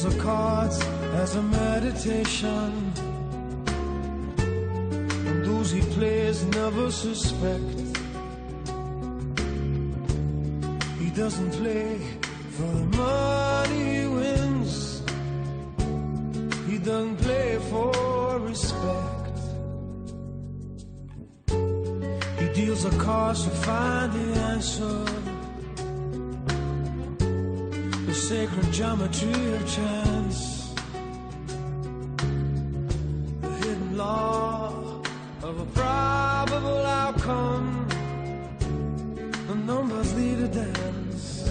deals the cards as a meditation, and those he plays never suspect. He doesn't play for the money he wins, he doesn't play for respect. He deals the cards to find the answer, the sacred geometry of chance, the hidden law of a probable outcome, the numbers lead a dance.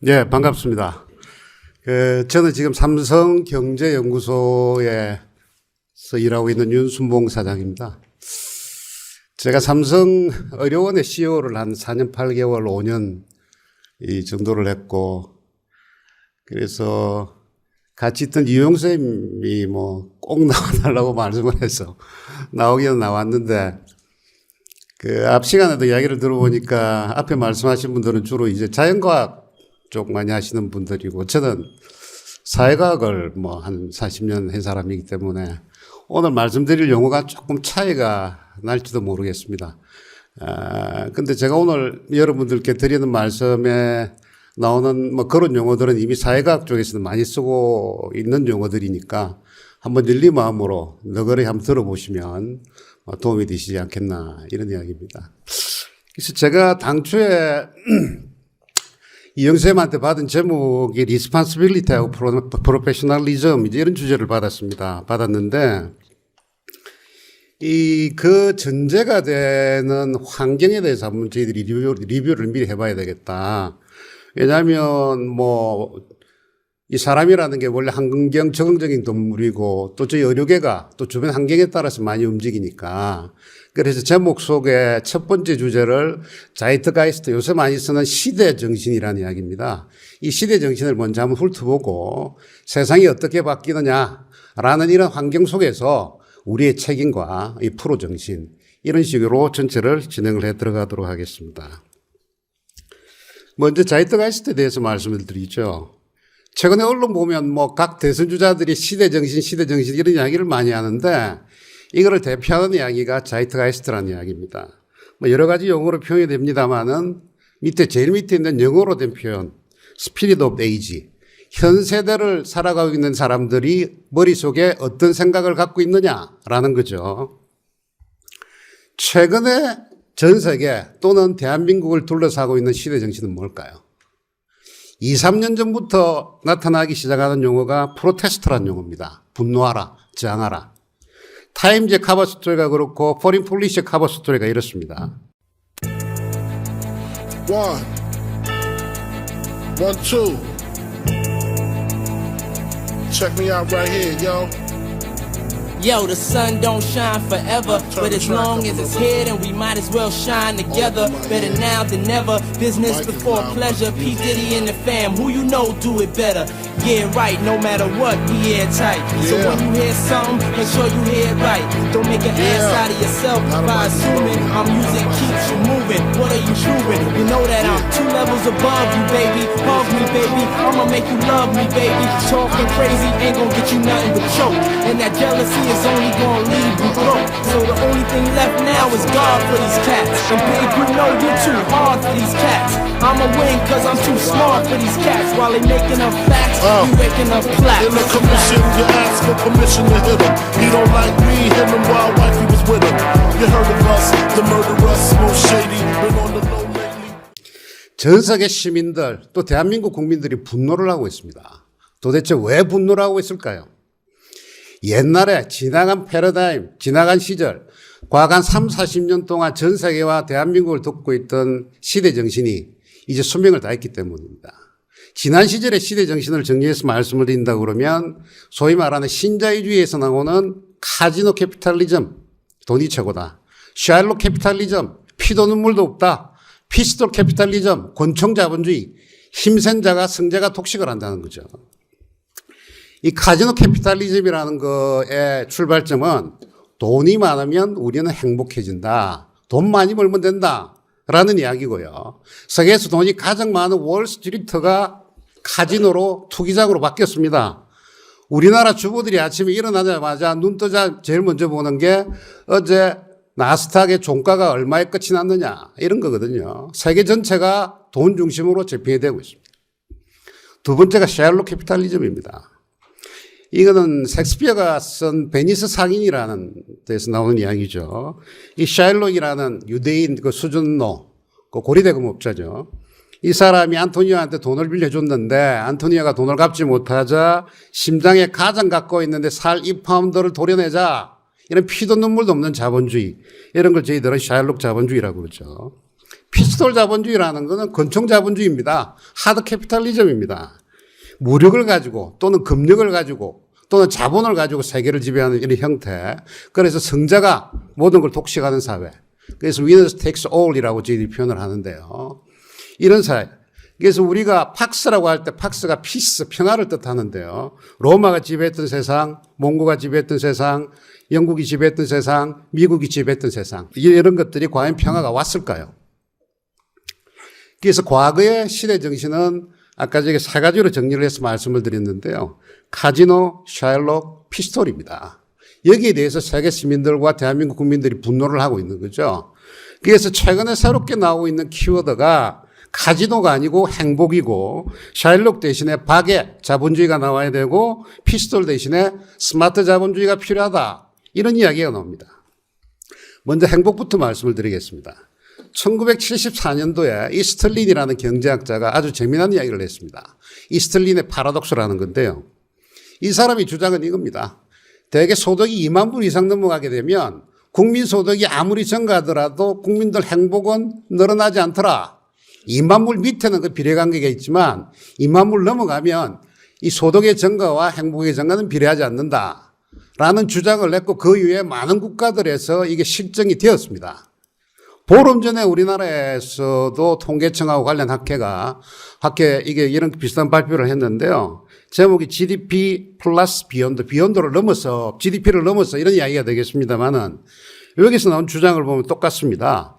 예, 반갑습니다. 저는 지금 삼성경제연구소에서 일하고 있는 윤순봉 사장입니다. 제가 삼성의료원의 CEO를 한 4년 8개월, 5년 이 정도를 했고, 그래서 같이 있던 이용쌤이 꼭 나와달라고 말씀을 해서 나오기는 나왔는데, 앞 시간에도 이야기를 들어보니까 앞에 말씀하신 분들은 주로 이제 자연과학 쪽 많이 하시는 분들이고, 저는 사회과학을 한 40년 한 사람이기 때문에 오늘 말씀드릴 용어가 조금 차이가 날지도 모르겠습니다. 근데 제가 오늘 여러분들께 드리는 말씀에 나오는 그런 용어들은 이미 사회과학 쪽에서는 많이 쓰고 있는 용어들이니까 한번 열린 마음으로 너그러이 한번 들어보시면 도움이 되시지 않겠나, 이런 이야기입니다. 그래서 제가 당초에 이영쌤한테 받은 제목이 Responsibility하고 Professionalism, 이런 주제를 받았는데, 그 전제가 되는 환경에 대해서 한번 저희들이 리뷰를 미리 해봐야 되겠다. 왜냐하면 이 사람이라는 게 원래 환경 적응적인 동물이고, 또 저희 의료계가 또 주변 환경에 따라서 많이 움직이니까, 그래서 제목 속에 첫 번째 주제를 자이트가이스트, 요새 많이 쓰는 시대 정신이라는 이야기입니다. 이 시대 정신을 먼저 한번 훑어보고 세상이 어떻게 바뀌느냐라는 이런 환경 속에서 우리의 책임과 이 프로 정신, 이런 식으로 전체를 진행을 해 들어가도록 하겠습니다. 먼저 자이트가이스트에 대해서 말씀을 드리죠. 최근에 언론 보면 각 대선 주자들이 시대 정신 이런 이야기를 많이 하는데, 이거를 대표하는 이야기가 자이트가이스트라는 이야기입니다. 여러 가지 용어로 표현이 됩니다만은 제일 밑에 있는 영어로 된 표현, Spirit of Age. 현 세대를 살아가고 있는 사람들이 머릿속에 어떤 생각을 갖고 있느냐라는 거죠. 최근에 전 세계 또는 대한민국을 둘러싸고 있는 시대 정신은 뭘까요? 2, 3년 전부터 나타나기 시작하는 용어가 프로테스트라는 용어입니다. 분노하라, 저항하라. 타임즈의 커버 스토리가 그렇고 포린 폴리시의 커버 스토리가 이렇습니다. 1, 2. Check me out right here, yo. Yo, the sun don't shine forever, but as long as it's here, then we might as well shine together. Better now than never, business before pleasure. P. Diddy and the fam, who you know do it better. Yeah, right, no matter what, we airtight. So when you hear something, make sure you hear it right. Don't make an ass out of yourself by assuming our music keeps you moving. What are you proving? You know that I'm 2 levels above you, baby. Hug me, baby. I'ma make you love me, baby. Talking crazy ain't gonna get you nothing but choke. And that jealousy is only gonna leave you broke. So the only thing left now is God for these cats. And babe, you know you're too hard for these cats. I'ma win cause I'm too smart for these cats. While they making up facts, we waking up plaques. In the commission, you ask for permission to hit him. He don't like me, him and wild wife, he was with him. You heard of us, the murderers, most shady, been on the low lately. 전 세계 시민들, 또 대한민국 국민들이 분노를 하고 있습니다. 도대체 왜 분노를 하고 있을까요? 옛날에 지나간 패러다임, 지나간 시절, 과거 한 3, 40년 동안 전 세계와 대한민국을 돕고 있던 시대 정신이 이제 수명을 다했기 때문입니다. 지난 시절의 시대 정신을 정리해서 말씀을 드린다고 그러면 소위 말하는 신자유주의에서 나오는 카지노 캐피탈리즘, 돈이 최고다. 샬롯 캐피탈리즘, 피도 눈물도 없다. 피스톨 캐피탈리즘, 권총 자본주의, 힘센 자가 승자가 독식을 한다는 거죠. 이 카지노 캐피탈리즘이라는 거의 출발점은 돈이 많으면 우리는 행복해진다. 돈 많이 벌면 된다. 라는 이야기고요. 세계에서 돈이 가장 많은 월스트리트가 카지노로 투기장으로 바뀌었습니다. 우리나라 주부들이 아침에 일어나자마자 눈 뜨자 제일 먼저 보는 게 어제 나스닥의 종가가 얼마에 끝이 났느냐 이런 거거든요. 세계 전체가 돈 중심으로 재평이 되고 있습니다. 두 번째가 샬롯 캐피탈리즘입니다. 이거는 셰익스피어가 쓴 베니스 상인이라는 데서 나오는 이야기죠. 이 샬롯이라는 유대인 그 수준노, 그 고리대금업자죠. 이 사람이 안토니오한테 돈을 빌려줬는데 안토니오가 돈을 갚지 못하자 심장에 가장 갖고 있는데 살 2파운드를 도려내자. 이런 피도 눈물도 없는 자본주의. 이런 걸 저희들은 샬롯 자본주의라고 그러죠. 피스톨 자본주의라는 것은 권총 자본주의입니다. 하드 캐피탈리즘입니다. 무력을 가지고 또는 금력을 가지고 또는 자본을 가지고 세계를 지배하는 이런 형태. 그래서 성자가 모든 걸 독식하는 사회. 그래서 winners takes all이라고 저희들이 표현을 하는데요. 이런 사회. 그래서 우리가 팍스라고 할 때 팍스가 피스, 평화를 뜻하는데요. 로마가 지배했던 세상, 몽고가 지배했던 세상, 영국이 지배했던 세상, 미국이 지배했던 세상. 이런 것들이 과연 평화가 왔을까요? 그래서 과거의 시대 정신은 아까 제가 세 가지로 정리를 해서 말씀을 드렸는데요. 카지노, 샬롯, 피스톨입니다. 여기에 대해서 세계 시민들과 대한민국 국민들이 분노를 하고 있는 거죠. 그래서 최근에 새롭게 나오고 있는 키워드가 카지노가 아니고 행복이고 샬롯 대신에 박애 자본주의가 나와야 되고 피스톨 대신에 스마트 자본주의가 필요하다. 이런 이야기가 나옵니다. 먼저 행복부터 말씀을 드리겠습니다. 1974년도에 이스틀린이라는 경제학자가 아주 재미난 이야기를 했습니다. 이스틀린의 파라독스라는 건데요. 이 사람이 주장은 이겁니다. 대개 소득이 2만 불 이상 넘어가게 되면 국민 소득이 아무리 증가하더라도 국민들 행복은 늘어나지 않더라. 2만 불 밑에는 그 비례관계가 있지만 2만 불 넘어가면 이 소득의 증가와 행복의 증가는 비례하지 않는다. 라는 주장을 냈고 그 이후에 많은 국가들에서 이게 실증이 되었습니다. 보름 전에 우리나라에서도 통계청하고 관련 학회 이게 이런 비슷한 발표를 했는데요. 제목이 GDP 플러스 비욘드를 넘어서 GDP를 넘어서 이런 이야기가 되겠습니다만은 여기서 나온 주장을 보면 똑같습니다.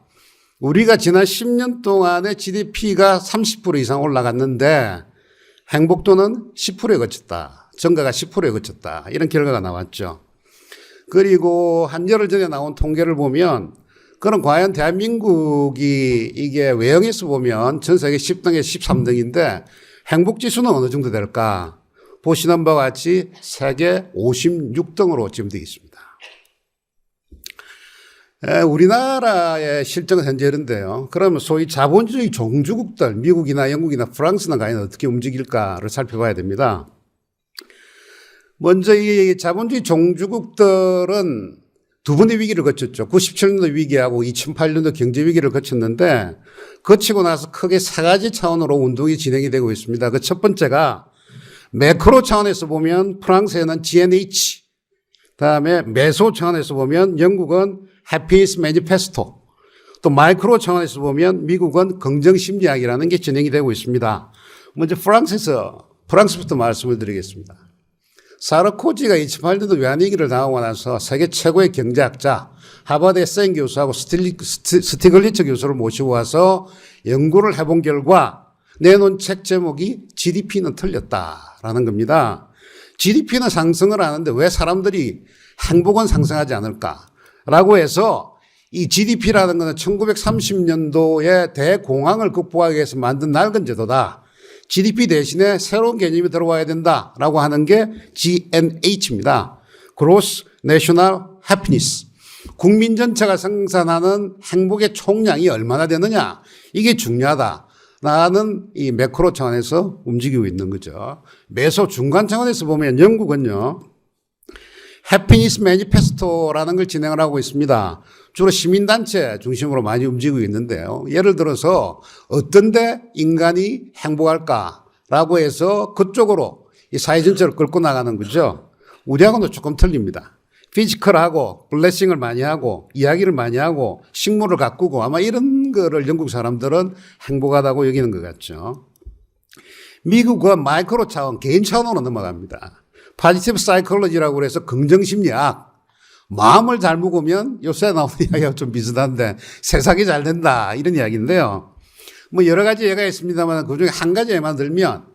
우리가 지난 10년 동안에 GDP가 30% 이상 올라갔는데 행복도는 10%에 그쳤다. 증가가 10%에 그쳤다. 이런 결과가 나왔죠. 그리고 한 열흘 전에 나온 통계를 보면 그럼 과연 대한민국이 이게 외형에서 보면 전 세계 10등에 13등인데 행복지수는 어느 정도 될까? 보시는 바와 같이 세계 56등으로 지금 되어 있습니다. 우리나라의 실정은 현재 이런데요. 그러면 소위 자본주의 종주국들, 미국이나 영국이나 프랑스는 과연 어떻게 움직일까를 살펴봐야 됩니다. 먼저 이 자본주의 종주국들은 두 번의 위기를 거쳤죠. 97년도 위기하고 2008년도 경제 위기를 거쳤는데 거치고 나서 크게 세 가지 차원으로 운동이 진행이 되고 있습니다. 그 첫 번째가 매크로 차원에서 보면 프랑스에는 GNH, 그다음에 메소 차원에서 보면 영국은 해피니스 매니페스토, 또 마이크로 차원에서 보면 미국은 긍정심리학이라는 게 진행이 되고 있습니다. 먼저 프랑스부터 말씀을 드리겠습니다. 사르코지가 2008년도 외환위기를 당하고 나서 세계 최고의 경제학자 하버드 생 교수하고 스티글리츠 교수를 모시고 와서 연구를 해본 결과 내놓은 책 제목이 GDP는 틀렸다라는 겁니다. GDP는 상승을 하는데 왜 사람들이 행복은 상승하지 않을까라고 해서 이 GDP라는 것은 1930년도에 대공황을 극복하기 위해서 만든 낡은 제도다. GDP 대신에 새로운 개념이 들어와야 된다라고 하는 게 GNH입니다. Gross National Happiness. 국민 전체가 생산하는 행복의 총량이 얼마나 되느냐. 이게 중요하다라는 이 매크로 차원에서 움직이고 있는 거죠. 메소 중간 차원에서 보면 영국은요. 해피니스 매니페스토라는 걸 진행을 하고 있습니다. 주로 시민단체 중심으로 많이 움직이고 있는데요. 예를 들어서 어떤 데 인간이 행복할까라고 해서 그쪽으로 이 사회 전체를 끌고 나가는 거죠. 우리하고는 조금 틀립니다. 피지컬하고 블레싱을 많이 하고 이야기를 많이 하고 식물을 가꾸고 아마 이런 거를 영국 사람들은 행복하다고 여기는 것 같죠. 미국은 마이크로 차원, 개인 차원으로 넘어갑니다. 포지티브 사이콜로지라고 해서 긍정심리학, 마음을 잘 먹으면 요새 나오는 이야기가 좀 비슷한데 세상이 잘 된다 이런 이야기인데요. 뭐 여러 가지 예가 있습니다만 그중에 한 가지 예만 들면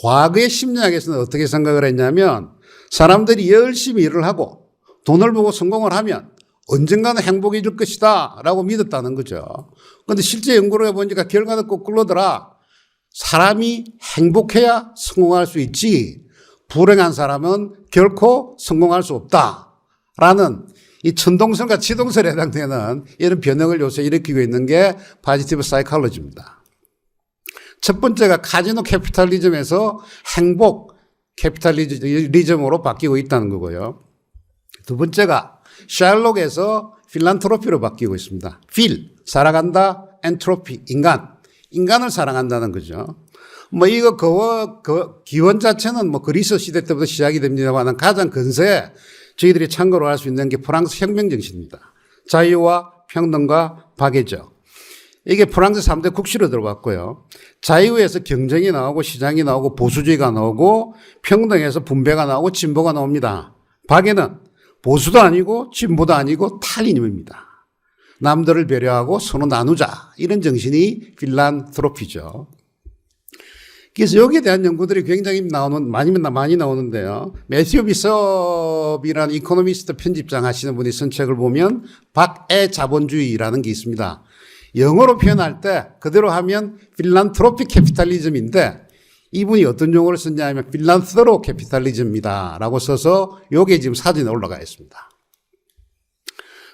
과거의 심리학에서는 어떻게 생각을 했냐면 사람들이 열심히 일을 하고 돈을 벌고 성공을 하면 언젠가는 행복해질 것이다 라고 믿었다는 거죠. 그런데 실제 연구를 해보니까 결과는 거꾸로더라. 사람이 행복해야 성공할 수 있지 불행한 사람은 결코 성공할 수 없다라는 이 천동설과 지동설에 해당되는 이런 변형을 요새 일으키고 있는 게 포지티브 사이콜로지입니다. 첫 번째가 카지노 캐피탈리즘에서 행복 캐피탈리즘으로 바뀌고 있다는 거고요. 두 번째가 셜록에서 필란트로피로 바뀌고 있습니다. 필, 살아간다, 엔트로피, 인간을 사랑한다는 거죠. 뭐 이거 기원 자체는 뭐 그리스 시대 때부터 시작이 됩니다만 가장 근세에 저희들이 참고로 할 수 있는 게 프랑스 혁명 정신입니다. 자유와 평등과 박애죠. 이게 프랑스 3대 국시로 들어왔고요. 자유에서 경쟁이 나오고 시장이 나오고 보수주의가 나오고 평등에서 분배가 나오고 진보가 나옵니다. 박애는 보수도 아니고 진보도 아니고 탈리즘입니다. 남들을 배려하고 서로 나누자 이런 정신이 필란트로피죠. 그래서 여기에 대한 연구들이 굉장히 많이 나오는데요. 매튜 비섭이라는 이코노미스트 편집장 하시는 분이 쓴 책을 보면 박애 자본주의라는 게 있습니다. 영어로 표현할 때 그대로 하면 필란트로피 캐피탈리즘인데 이분이 어떤 용어를 썼냐 하면 필란트로 캐피탈리즘입니다 라고 써서 여기에 지금 사진에 올라가 있습니다.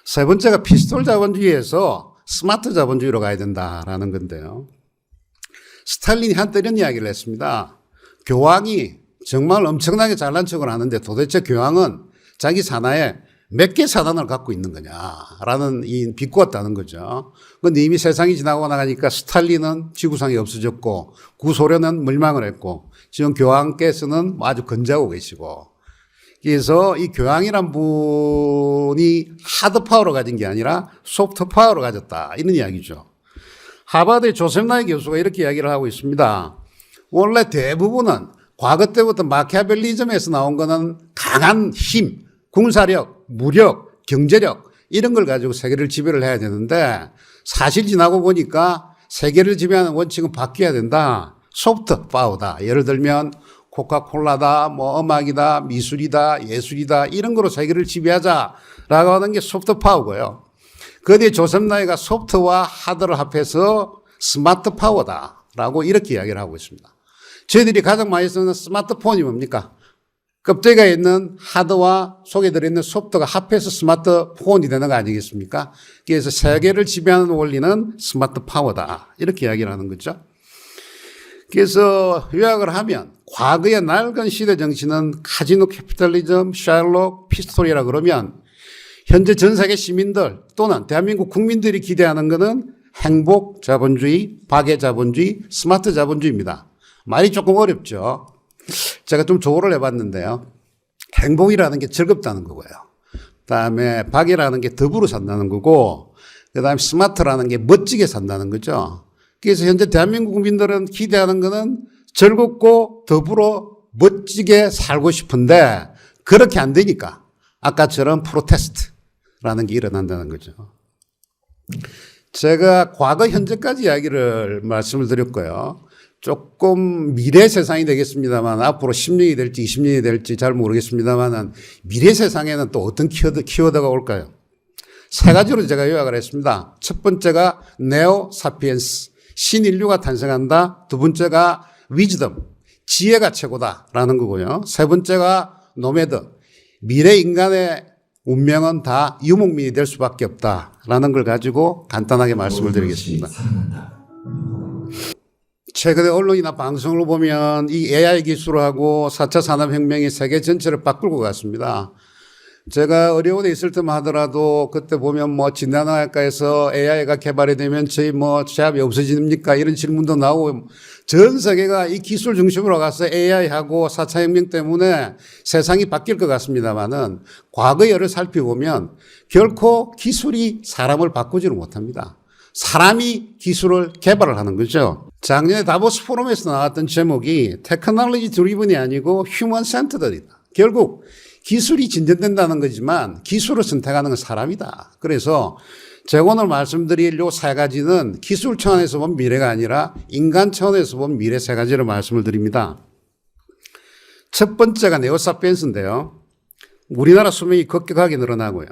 세 번째가 피스톨 자본주의에서 스마트 자본주의로 가야 된다라는 건데요. 스탈린이 한때 이런 이야기를 했습니다. 교황이 정말 엄청나게 잘난 척을 하는데 도대체 교황은 자기 산하에 몇 개 사단을 갖고 있는 거냐라는 이 비꼬았다는 거죠. 그런데 이미 세상이 지나고 나가니까 스탈린은 지구상에 없어졌고 구소련은 멸망을 했고 지금 교황께서는 아주 건재하고 계시고 그래서 이 교황이란 분이 하드 파워로 가진 게 아니라 소프트 파워로 가졌다 이런 이야기죠. 하버드의 조셉 나이 교수가 이렇게 이야기를 하고 있습니다. 원래 대부분은 과거 때부터 마키아벨리즘에서 나온 거는 강한 힘, 군사력, 무력, 경제력 이런 걸 가지고 세계를 지배를 해야 되는데 사실 지나고 보니까 세계를 지배하는 원칙은 바뀌어야 된다. 소프트 파워다. 예를 들면 코카콜라다, 뭐 음악이다, 미술이다, 예술이다 이런 거로 세계를 지배하자라고 하는 게 소프트 파워고요. 그 뒤에 조셉 나이가 소프트와 하드를 합해서 스마트 파워다라고 이렇게 이야기를 하고 있습니다. 저희들이 가장 많이 쓰는 스마트폰이 뭡니까? 껍데기에 있는 하드와 속에 들어있는 소프트가 합해서 스마트폰이 되는 거 아니겠습니까? 그래서 세계를 지배하는 원리는 스마트 파워다. 이렇게 이야기를 하는 거죠. 그래서 요약을 하면 과거의 낡은 시대 정신은 카지노 캐피탈리즘, 셜록, 피스톨이라 그러면 현재 전 세계 시민들 또는 대한민국 국민들이 기대하는 것은 행복 자본주의, 박애 자본주의, 스마트 자본주의입니다. 말이 조금 어렵죠. 제가 좀 조언을 해봤는데요. 행복이라는 게 즐겁다는 거고요. 그다음에 박애라는 게 더불어 산다는 거고 그다음에 스마트라는 게 멋지게 산다는 거죠. 그래서 현재 대한민국 국민들은 기대하는 것은 즐겁고 더불어 멋지게 살고 싶은데 그렇게 안 되니까 아까처럼 프로테스트라는 게 일어난다는 거죠. 제가 과거 현재까지 이야기를 말씀을 드렸고요. 조금 미래 세상이 되겠습니다만 앞으로 10년이 될지 20년이 될지 잘 모르겠습니다만 미래 세상에는 또 어떤 키워드가 올까요? 세 가지로 제가 요약을 했습니다. 첫 번째가 네오 사피엔스, 신인류가 탄생한다. 두 번째가 위즈덤, 지혜가 최고다라는 거고요. 세 번째가 노매드, 미래 인간의 운명은 다 유목민이 될 수밖에 없다라는 걸 가지고 간단하게 말씀을 드리겠습니다. 최근에 언론이나 방송을 보면 이 AI 기술하고 4차 산업혁명이 세계 전체를 바꿀 것 같습니다. 제가 어려운 데 있을 때만 하더라도 그때 보면 뭐 진단학과에서 AI가 개발이 되면 저희 뭐 취업이 없어집니까? 이런 질문도 나오고 전 세계가 이 기술 중심으로 가서 AI하고 4차 혁명 때문에 세상이 바뀔 것 같습니다만은 과거 예를 살펴보면 결코 기술이 사람을 바꾸지를 못합니다. 사람이 기술을 개발을 하는 거죠. 작년에 다보스 포럼에서 나왔던 제목이 테크놀로지 드리븐이 아니고 휴먼 센터드이다. 결국 기술이 진전된다는 거지만 기술을 선택하는 건 사람이다. 그래서 제가 오늘 말씀드릴 요 세 가지는 기술 차원에서 본 미래가 아니라 인간 차원에서 본 미래 세 가지를 말씀을 드립니다. 첫 번째가 네오사피엔스인데요. 우리나라 수명이 급격하게 늘어나고요.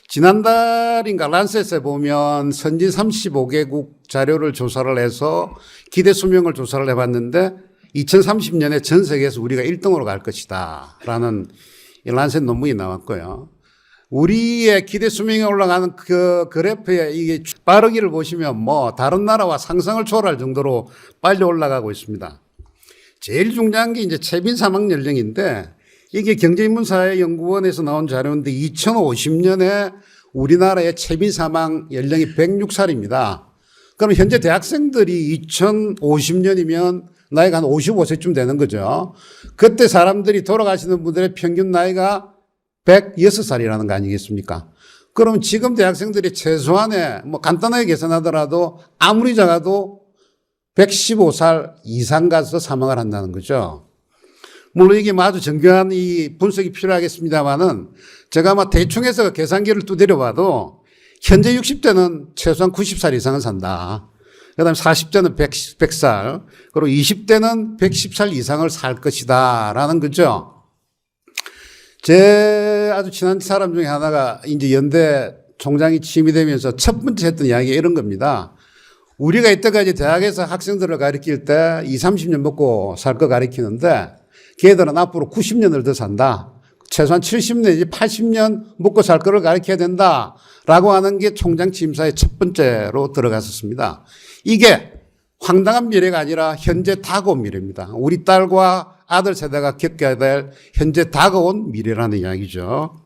지난달인가 란셋에 보면 선진 35개국 자료를 조사를 해서 기대 수명을 조사를 해봤는데 2030년에 전 세계에서 우리가 1등으로 갈 것이다 라는 란셋 논문이 나왔고요. 우리의 기대 수명이 올라가는 그 그래프에 이게 빠르기를 보시면 뭐 다른 나라와 상상을 초월할 정도로 빨리 올라가고 있습니다. 제일 중요한 게 이제 최빈 사망 연령인데 이게 경제인문사회연구원에서 나온 자료인데 2050년에 우리나라의 최빈 사망 연령이 106살입니다. 그럼 현재 대학생들이 2050년이면 나이가 한 55세쯤 되는 거죠. 그때 사람들이 돌아가시는 분들의 평균 나이가 106살이라는 거 아니겠습니까? 그럼 지금 대학생들이 최소한의 뭐 간단하게 계산하더라도 아무리 작아도 115살 이상 가서 사망을 한다는 거죠. 물론 이게 아주 정교한 이 분석이 필요하겠습니다만은 제가 아마 대충 해서 계산기를 두드려 봐도 현재 60대는 최소한 90살 이상은 산다. 그 다음에 40대는 100살, 그리고 20대는 110살 이상을 살 것이다. 라는 거죠. 제 아주 친한 사람 중에 하나가 이제 연대 총장이 취임이 되면서 첫 번째 했던 이야기가 이런 겁니다. 우리가 이때까지 대학에서 학생들을 가르칠 때 20, 30년 먹고 살 거 가르치는데 걔들은 앞으로 90년을 더 산다. 최소한 70년 내지 80년 먹고 살 거를 가르쳐야 된다. 라고 하는 게 총장 취임사의 첫 번째로 들어갔었습니다. 이게 황당한 미래가 아니라 현재 다가온 미래입니다. 우리 딸과 아들 세대가 겪어야 될 현재 다가온 미래라는 이야기죠.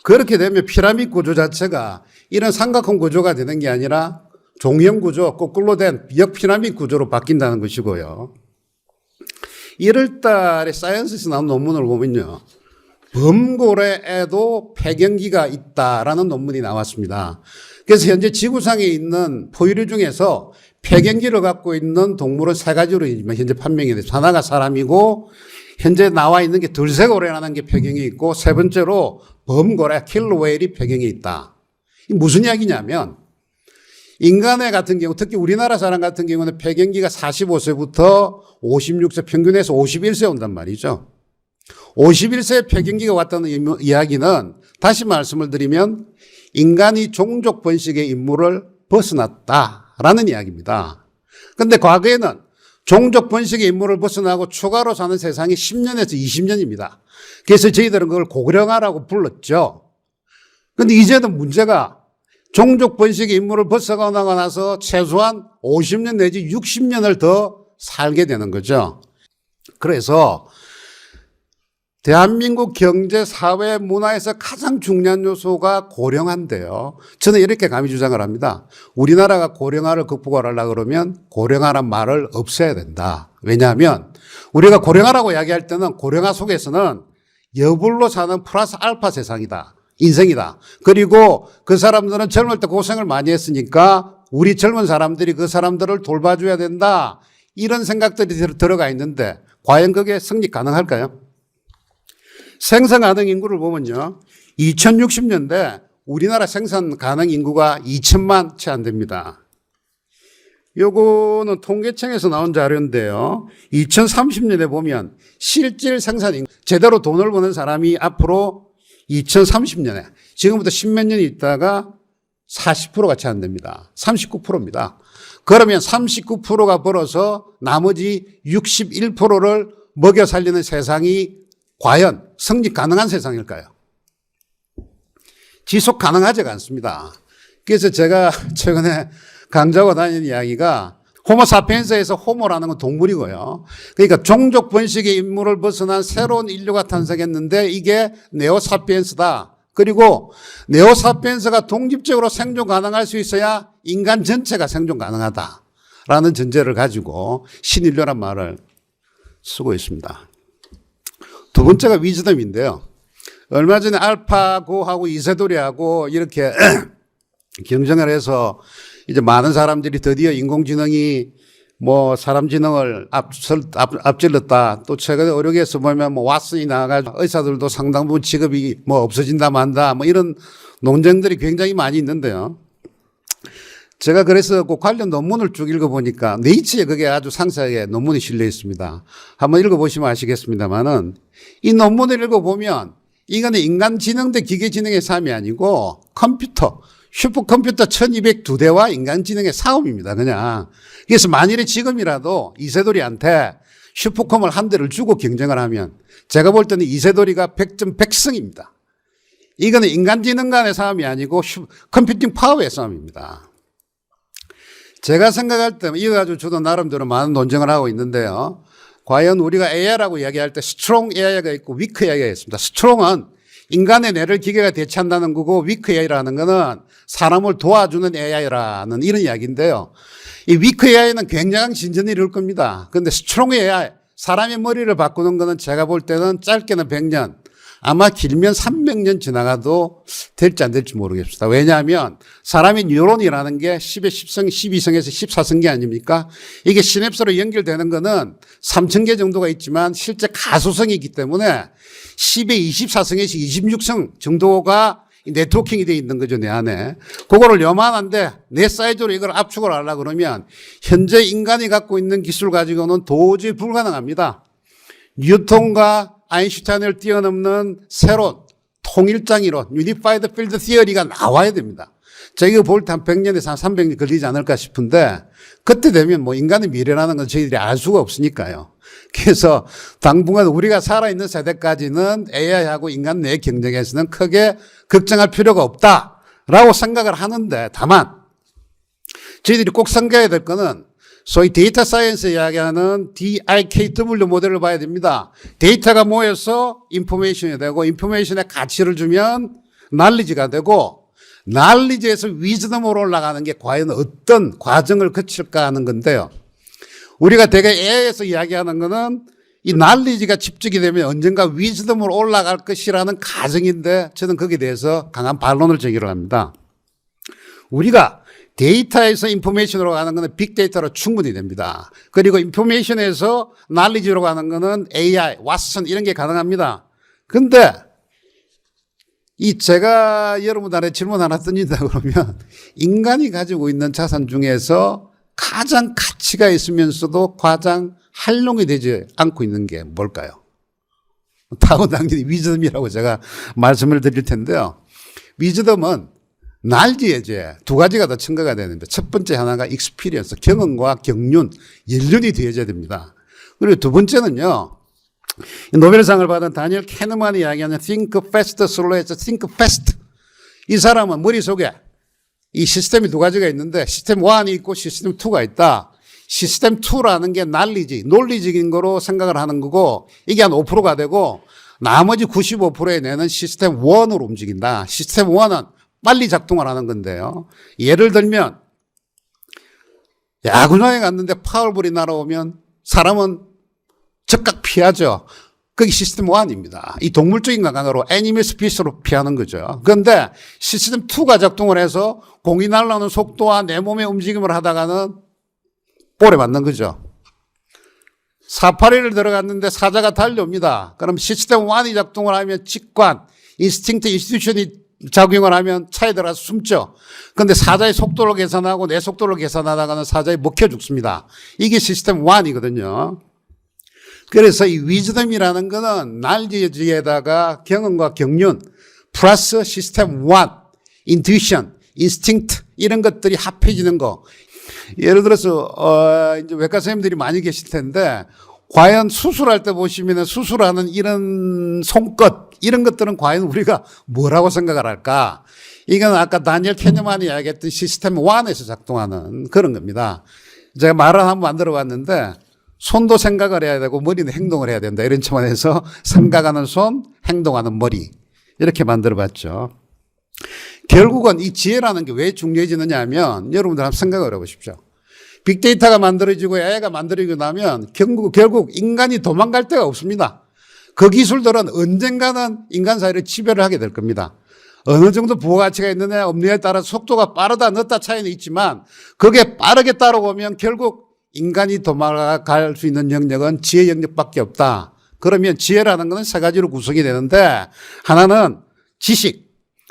그렇게 되면 피라미드 구조 자체가 이런 삼각형 구조가 되는 게 아니라 종형 구조, 거꾸로 된 역피라미드 구조로 바뀐다는 것이고요. 1월 달에 사이언스에서 나온 논문을 보면요. 범고래에도 폐경기가 있다라는 논문이 나왔습니다. 그래서 현재 지구상에 있는 포유류 중에서 폐경기를 갖고 있는 동물은 3가지로 현재 판명이 돼요. 하나가 사람이고 현재 나와 있는 게 들새고래라는 게 폐경이 있고 세 번째로 범고래, 킬러웨일이 폐경이 있다. 이게 무슨 이야기냐면 인간의 같은 경우 특히 우리나라 사람 같은 경우는 폐경기가 45세부터 56세 평균에서 51세 온단 말이죠. 51세에 폐경기가 왔다는 이야기는 다시 말씀을 드리면 인간이 종족 번식의 임무를 벗어났다라는 이야기입니다. 그런데 과거에는 종족 번식의 임무를 벗어나고 추가로 사는 세상이 10년에서 20년입니다. 그래서 저희들은 그걸 고령화라고 불렀죠. 그런데 이제는 문제가 종족 번식의 임무를 벗어나고 나서 최소한 50년 내지 60년을 더 살게 되는 거죠. 그래서 대한민국 경제, 사회, 문화에서 가장 중요한 요소가 고령화인데요. 저는 이렇게 감히 주장을 합니다. 우리나라가 고령화를 극복하려고 그러면 고령화란 말을 없애야 된다. 왜냐하면 우리가 고령화라고 이야기할 때는 고령화 속에서는 여불로 사는 플러스 알파 세상이다. 인생이다. 그리고 그 사람들은 젊을 때 고생을 많이 했으니까 우리 젊은 사람들이 그 사람들을 돌봐줘야 된다. 이런 생각들이 들어가 있는데 과연 그게 성립 가능할까요? 생산 가능 인구를 보면요. 2060년대 우리나라 생산 가능 인구가 2천만 채 안 됩니다. 요거는 통계청에서 나온 자료인데요. 2030년에 보면 실질 생산 인구, 제대로 돈을 버는 사람이 앞으로 2030년에 지금부터 10몇 년 있다가 40%가 채 안 됩니다. 39%입니다. 그러면 39%가 벌어서 나머지 61%를 먹여 살리는 세상이 과연 성립 가능한 세상일까요? 지속 가능하지가 않습니다. 그래서 제가 최근에 강조하고 다니는 이야기가 호모사피엔스에서 호모라는 건 동물이고요. 그러니까 종족 번식의 임무를 벗어난 새로운 인류가 탄생했는데 이게 네오사피엔스다. 그리고 네오사피엔스가 독립적으로 생존 가능할 수 있어야 인간 전체가 생존 가능하다라는 전제를 가지고 신인류란 말을 쓰고 있습니다. 두 번째가 위즈덤인데요. 얼마 전에 알파고하고 이세돌이하고 이렇게 경쟁을 해서 이제 많은 사람들이 드디어 인공지능이 뭐 사람 지능을 앞질렀다. 또 최근에 의료계에서 보면 뭐 왓슨이 나와가지고 의사들도 상당 부분 직업이 뭐 없어진다 만다 뭐 이런 논쟁들이 굉장히 많이 있는데요. 제가 그래서 그 관련 논문을 쭉 읽어보니까 네이처에 그게 아주 상세하게 논문이 실려 있습니다. 한번 읽어보시면 아시겠습니다만은 이 논문을 읽어보면 이거는 인간지능 대 기계지능의 싸움이 아니고 컴퓨터, 슈퍼컴퓨터 1202대와 인간지능의 싸움입니다. 그냥. 그래서 만일에 지금이라도 이세돌이한테 슈퍼컴을 한 대를 주고 경쟁을 하면 제가 볼 때는 이세돌이가 100점 100승입니다. 이거는 인간지능 간의 싸움이 아니고 컴퓨팅 파워의 싸움입니다. 제가 생각할 때 이거 가지고 저도 나름대로 많은 논쟁을 하고 있는데요. 과연 우리가 AI라고 이야기할 때 스트롱 AI가 있고 위크 AI가 있습니다. 스트롱은 인간의 뇌를 기계가 대체한다는 거고 위크 AI라는 거는 사람을 도와주는 AI라는 이런 이야기인데요. 이 위크 AI는 굉장한 진전이 이룰 겁니다. 그런데 스트롱 AI, 사람의 머리를 바꾸는 거는 제가 볼 때는 짧게는 100년, 아마 길면 300년 지나가도 될지 안 될지 모르겠습니다. 왜냐하면 사람의 뉴런이라는 게 10의 10성, 12성에서 14성기 아닙니까? 이게 시냅스로 연결되는 거는 3000개 정도가 있지만 실제 가소성이기 때문에 10의 24성에서 26성 정도가 네트워킹이 되어 있는 거죠, 내 안에. 그거를 요만한데 내 사이즈로 이걸 압축을 하려고 그러면 현재 인간이 갖고 있는 기술 가지고는 도저히 불가능합니다. 뉴턴과 아인슈타인을 뛰어넘는 새로운 통일장이론, 유니파이드 필드 티어리가 나와야 됩니다. 저희가 볼 때 한 100년에서 한 300년 걸리지 않을까 싶은데 그때 되면 뭐 인간의 미래라는 건 저희들이 알 수가 없으니까요. 그래서 당분간 우리가 살아있는 세대까지는 AI하고 인간 내 경쟁에서는 크게 걱정할 필요가 없다라고 생각을 하는데 다만 저희들이 꼭 생각해야 될 거는 소위 데이터 사이언스 이야기하는 DIKW 모델을 봐야 됩니다. 데이터가 모여서 인포메이션이 되고 인포메이션에 가치를 주면 날리지가 되고 날리지에서 위즈덤으로 올라가는 게 과연 어떤 과정을 거칠까 하는 건데요. 우리가 대개 AI에서 이야기하는 거는 이 날리지가 집중이 되면 언젠가 위즈덤으로 올라갈 것이라는 가정인데 저는 거기에 대해서 강한 반론을 제기를 합니다. 우리가 데이터에서 인포메이션으로 가는 것은 빅데이터로 충분히 됩니다. 그리고 인포메이션에서 날리지로 가는 것은 AI, 왓슨 이런 게 가능합니다. 근데 이 제가 여러분들한테 질문 하나 던진다 그러면 인간이 가지고 있는 자산 중에서 가장 가치가 있으면서도 가장 활용이 되지 않고 있는 게 뭘까요? 다음 당연히 위즈덤이라고 제가 말씀을 드릴 텐데요. 위즈덤은 날지에 이제 두 가지가 더 첨가가 되는데 첫 번째 하나가 익스피리언스, 경험과 경륜, 연륜이 되어져야 됩니다. 그리고 두 번째는요. 노벨상을 받은 다니엘 캐너만이 이야기하는 think fast, slow에서 think fast. 이 사람은 머릿속에 이 시스템이 두 가지가 있는데 시스템 1이 있고 시스템 2가 있다. 시스템 2라는 게 논리적인 거로 생각을 하는 거고 이게 한 5%가 되고 나머지 95%의 뇌는 시스템 1으로 움직인다. 시스템 1은 빨리 작동을 하는 건데요. 예를 들면 야구장에 갔는데 파울볼이 날아오면 사람은 즉각 피하죠. 그게 시스템 1입니다. 이 동물적인 감각으로 애니멀 스피스로 피하는 거죠. 그런데 시스템 2가 작동을 해서 공이 날아오는 속도와 내 몸의 움직임을 하다가는 볼에 맞는 거죠. 사파리를 들어갔는데 사자가 달려옵니다. 그럼 시스템 1이 작동을 하면 직관, 인스팅트, 인스티튜션이 작용을 하면 차에 들어가서 숨죠. 그런데 사자의 속도를 계산하고 내 속도를 계산하다가는 사자에 먹혀 죽습니다. 이게 시스템 1이거든요. 그래서 이 위즈덤이라는 거는 날지에다가 경험과 경륜 플러스 시스템 1, 인투이션, 인스팅트 이런 것들이 합해지는 거. 예를 들어서 이제 외과 선생님들이 많이 계실 텐데 과연 수술할 때 보시면 수술하는 이런 손끝 이런 것들은 과연 우리가 뭐라고 생각을 할까? 이건 아까 다니엘 캐너만이 이야기했던 시스템 1에서 작동하는 그런 겁니다. 제가 말을 한번 만들어 봤는데 손도 생각을 해야 되고 머리는 행동을 해야 된다. 이런 차원에서 생각하는 손, 행동하는 머리 이렇게 만들어 봤죠. 결국은 이 지혜라는 게 왜 중요해지느냐 하면 여러분들 한번 생각을 해보십시오. 빅데이터가 만들어지고 AI가 만들어지고 나면 결국 인간이 도망갈 데가 없습니다. 그 기술들은 언젠가는 인간 사회를 지배를 하게 될 겁니다. 어느 정도 부가가치가 있느냐 없느냐에 따라 속도가 빠르다 늦다 차이는 있지만 그게 빠르게 따라오면 결국 인간이 도망갈 수 있는 영역은 지혜 영역밖에 없다. 그러면 지혜라는 것은 세 가지로 구성이 되는데 하나는 지식,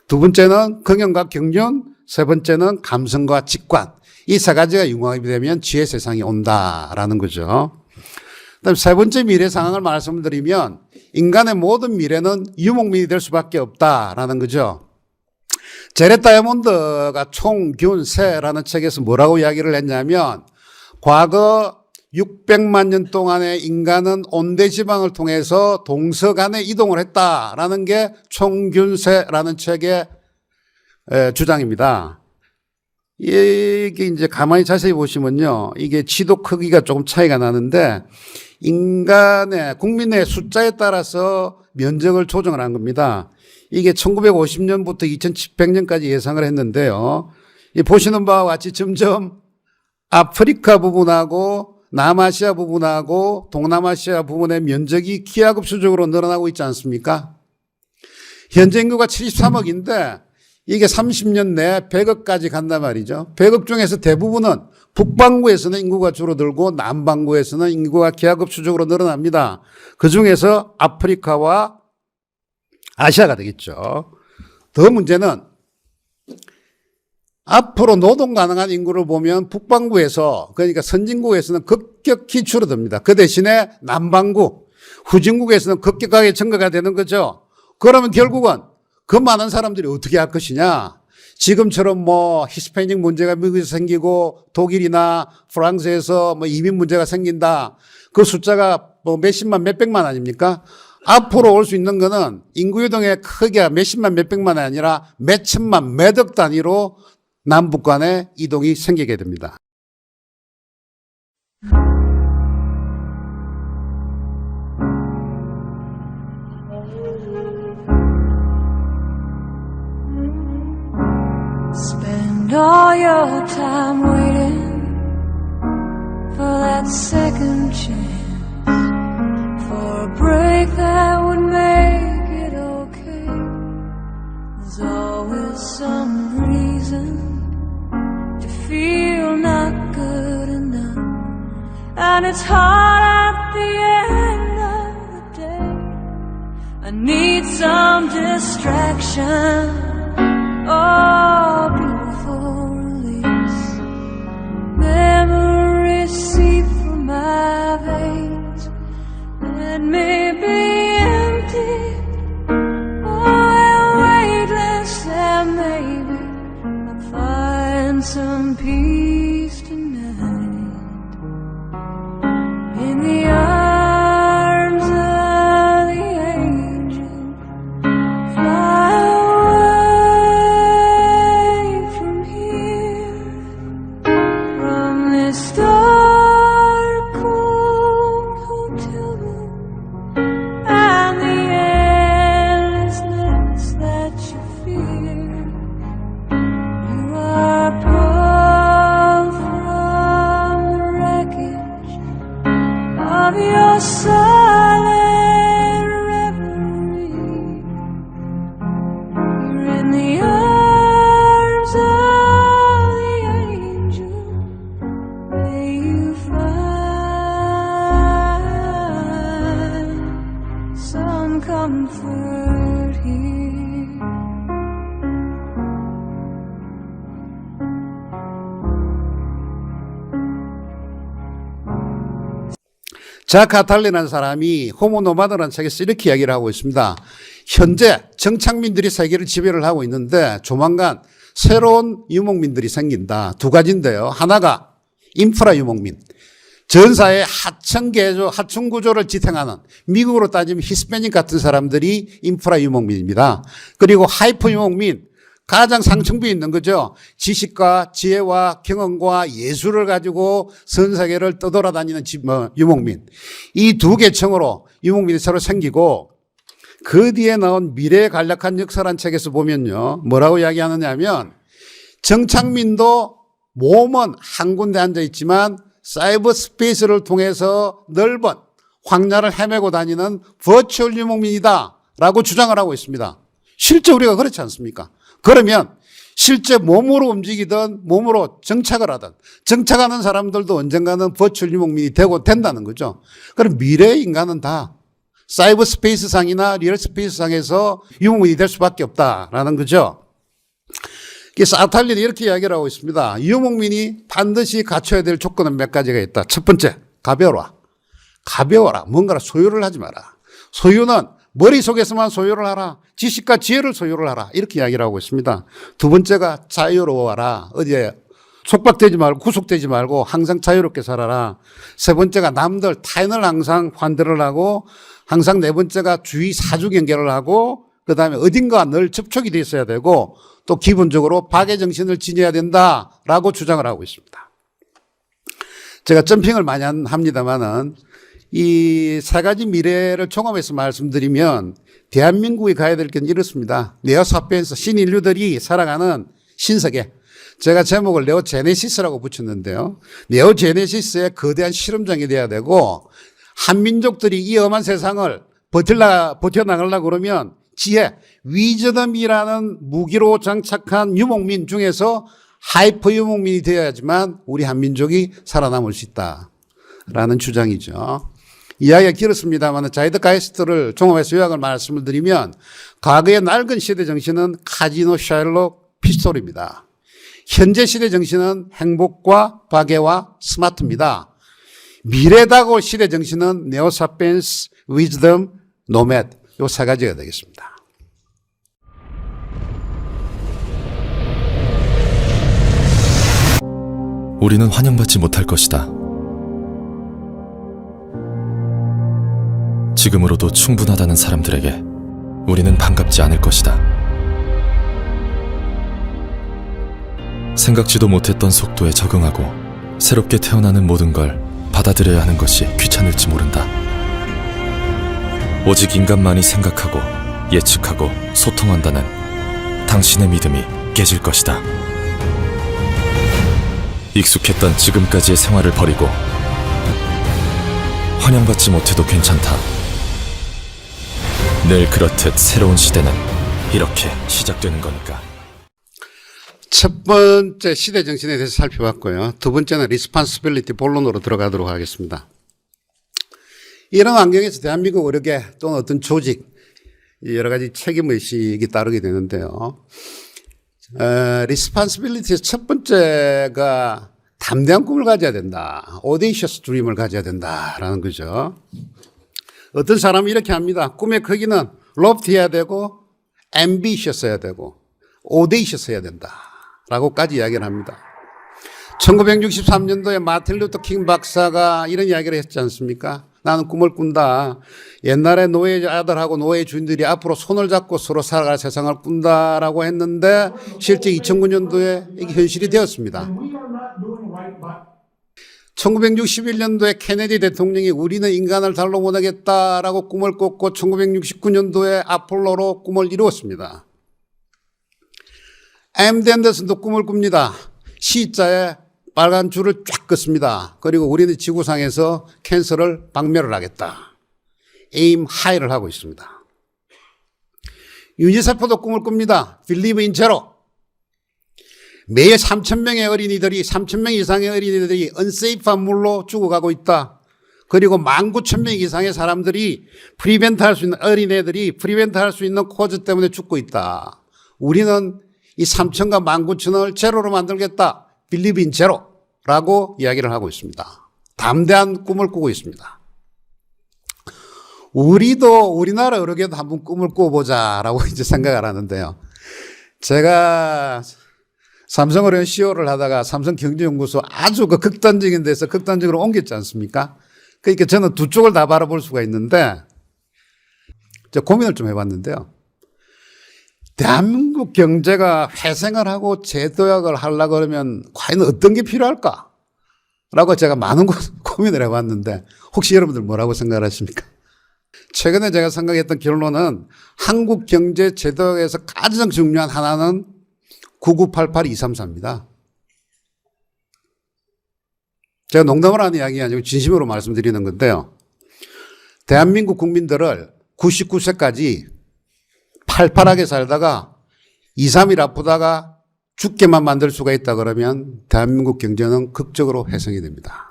두 번째는 경험과 경륜, 세 번째는 감성과 직관. 이 세 가지가 융합이 되면 지혜 세상이 온다라는 거죠. 그다음 세 번째 미래 상황을 말씀드리면 인간의 모든 미래는 유목민이 될 수밖에 없다라는 거죠. 제렛 다이아몬드가 총균세라는 책에서 뭐라고 이야기를 했냐면 과거 600만 년 동안의 인간은 온대지방을 통해서 동서간에 이동을 했다라는 게 총균세라는 책의 주장입니다. 이게 이제 가만히 자세히 보시면요. 이게 지도 크기가 조금 차이가 나는데 인간의 국민의 숫자에 따라서 면적을 조정을 한 겁니다. 이게 1950년부터 2100년까지 예상을 했는데요. 이 보시는 바와 같이 점점 아프리카 부분하고 남아시아 부분하고 동남아시아 부분의 면적이 기하급수적으로 늘어나고 있지 않습니까? 현재 인구가 73억인데 이게 30년 내에 100억까지 간단 말이죠. 100억 중에서 대부분은 북반구에서는 인구가 줄어들고 남반구에서는 인구가 기하급수적으로 늘어납니다. 그중에서 아프리카와 아시아가 되겠죠. 더 문제는 앞으로 노동 가능한 인구를 보면 북반구에서 그러니까 선진국에서는 급격히 줄어듭니다. 그 대신에 남반구, 후진국에서는 급격하게 증가가 되는 거죠. 그러면 결국은 그 많은 사람들이 어떻게 할 것이냐. 지금처럼 뭐 히스패닉 문제가 미국에서 생기고 독일이나 프랑스에서 뭐 이민 문제가 생긴다. 그 숫자가 뭐 몇십만 몇백만 아닙니까? 앞으로 올 수 있는 거는 인구유동의 크기가 몇십만 몇백만이 아니라 몇천만 몇억 단위로 남북 간의 이동이 생기게 됩니다. Spend all your time waiting for that second chance, for a break that would make it okay. There's always some reason to feel not good enough, and it's hard at the end of the day. I need some distraction. Oh, beautiful release. Memories seep from my veins. Let me be empty. Oh, weightless, and maybe I'll find some peace tonight. In the arms of the angel, fly of your silent reverie. You're in the arms of the angel. May you find some comfort here. 자크 아탈리라는 사람이 호모노마드라는 책에서 이렇게 이야기를 하고 있습니다. 현재 정착민들이 세계를 지배를 하고 있는데 조만간 새로운 유목민들이 생긴다. 두 가지인데요. 하나가 인프라 유목민. 전사의 하층 구조를 지탱하는 미국으로 따지면 히스패닉 같은 사람들이 인프라 유목민입니다. 그리고 하이퍼 유목민. 가장 상층부에 있는 거죠. 지식과 지혜와 경험과 예술을 가지고 전 세계를 떠돌아다니는 유목민. 이 두 계층으로 유목민이 새로 생기고 그 뒤에 나온 미래의 간략한 역사란 책에서 보면요. 뭐라고 이야기하느냐 하면 정착민도 몸은 한 군데 앉아 있지만 사이버 스페이스를 통해서 넓은 황야를 헤매고 다니는 버추얼 유목민이다 라고 주장을 하고 있습니다. 실제 우리가 그렇지 않습니까? 그러면 실제 몸으로 움직이든 몸으로 정착을 하든 정착하는 사람들도 언젠가는 버추얼 유목민이 된다는 거죠. 그럼 미래의 인간은 다 사이버 스페이스 상이나 리얼 스페이스 상에서 유목민이 될 수밖에 없다라는 거죠. 그래서 아탈리는 이렇게 이야기를 하고 있습니다. 유목민이 반드시 갖춰야 될 조건은 몇 가지가 있다. 첫 번째, 가벼워라. 가벼워라. 뭔가를 소유를 하지 마라. 소유는 머릿속에서만 소유를 하라. 지식과 지혜를 소유를 하라. 이렇게 이야기를 하고 있습니다. 두 번째가 자유로워라. 어디에 속박되지 말고 구속되지 말고 항상 자유롭게 살아라. 세 번째가 남들 타인을 항상 환대를 하고 항상 네 번째가 주의 사주 경계를 하고 그다음에 어딘가 늘 접촉이 돼 있어야 되고 또 기본적으로 박애 정신을 지녀야 된다라고 주장을 하고 있습니다. 제가 점핑을 많이 합니다만은 이 세 가지 미래를 종합해서 말씀드리면 대한민국이 가야 될 건 이렇습니다. 네오사피엔스 신인류들이 살아가는 신세계. 제가 제목을 네오제네시스라고 붙였는데요. 네오제네시스의 거대한 실험장이 돼야 되고 한민족들이 이 험한 세상을 버텨나가려고 그러면 지혜, 위저덤이라는 무기로 장착한 유목민 중에서 하이퍼 유목민이 되어야지만 우리 한민족이 살아남을 수 있다라는 주장이죠. 이야기가 길었습니다만 자이드 가이스트를 종합해서 요약을 말씀을 드리면 과거의 낡은 시대 정신은 카지노, 샤일록, 피스톨입니다. 현재 시대 정신은 행복과 박애와 스마트입니다. 미래 다가올 시대 정신은 네오사피엔스, 위즈덤, 노매드 요 세 가지가 되겠습니다. 우리는 환영받지 못할 것이다. 지금으로도 충분하다는 사람들에게 우리는 반갑지 않을 것이다. 생각지도 못했던 속도에 적응하고 새롭게 태어나는 모든 걸 받아들여야 하는 것이 귀찮을지 모른다. 오직 인간만이 생각하고 예측하고 소통한다는 당신의 믿음이 깨질 것이다. 익숙했던 지금까지의 생활을 버리고 환영받지 못해도 괜찮다. 늘 그렇듯 새로운 시대는 이렇게 시작되는 거니까. 첫 번째 시대 정신에 대해서 살펴봤고요. 두 번째는 리스폰시빌리티 본론으로 들어가도록 하겠습니다. 이런 환경에서 대한민국 의료계 또는 어떤 조직 여러 가지 책임의식이 따르게 되는데요. 리스폰시빌리티에서 첫 번째가 담대한 꿈을 가져야 된다. audacious dream을 가져야 된다라는 거죠. 어떤 사람이 이렇게 합니다. 꿈의 크기는 lofty해야 되고 ambitious 해야 되고 audacious 해야 된다라고까지 이야기를 합니다. 1963년도에 마틴 루터 킹 박사가 이런 이야기를 했지 않습니까? 나는 꿈을 꾼다. 옛날에 노예 아들하고 노예 주인들이 앞으로 손을 잡고 서로 살아갈 세상을 꾼다라고 했는데 실제 2009년도에 이게 현실이 되었습니다. 1961년도에 케네디 대통령이 우리는 인간을 달로 보내겠다라고 꿈을 꿨고 1969년도에 아폴로로 꿈을 이루었습니다. MD 앤더슨도 꿈을 꿉니다. C자에 빨간 줄을 쫙 긋습니다. 그리고 우리는 지구상에서 캔서를 박멸을 하겠다. 에임 하이를 하고 있습니다. 유니세프도 꿈을 꿉니다. Believe in zero. 매일 3,000명의 어린이들이 3,000명 이상의 어린이들이 unsafe 물로 죽어가고 있다. 그리고 19,000명 이상의 사람들이 프리벤트 할 수 있는 어린애들이 프리벤트 할 수 있는 코즈 때문에 죽고 있다. 우리는 이 3,000과 19,000을 제로로 만들겠다. Believe in zero라고 이야기를 하고 있습니다. 담대한 꿈을 꾸고 있습니다. 우리도 우리나라 의료계도 한번 꿈을 꾸어보자라고 이제 생각을 하는데요. 제가 삼성의료원 CEO를 하다가 삼성경제연구소 아주 그 극단적인 데서 극단적으로 옮겼지 않습니까? 그러니까 저는 두 쪽을 다 바라볼 수가 있는데 제가 고민을 좀 해봤는데요. 대한민국 경제가 회생을 하고 재도약을 하려고 그러면 과연 어떤 게 필요할까? 라고 제가 많은 고민을 해봤는데 혹시 여러분들 뭐라고 생각하십니까? 최근에 제가 생각했던 결론은 한국 경제 재도약에서 가장 중요한 하나는 9988-233입니다. 제가 농담을 하는 이야기가 아니고 진심으로 말씀드리는 건데요. 대한민국 국민들을 99세까지 팔팔하게 살다가 2, 3일 아프다가 죽게만 만들 수가 있다 그러면 대한민국 경제는 극적으로 회생이 됩니다.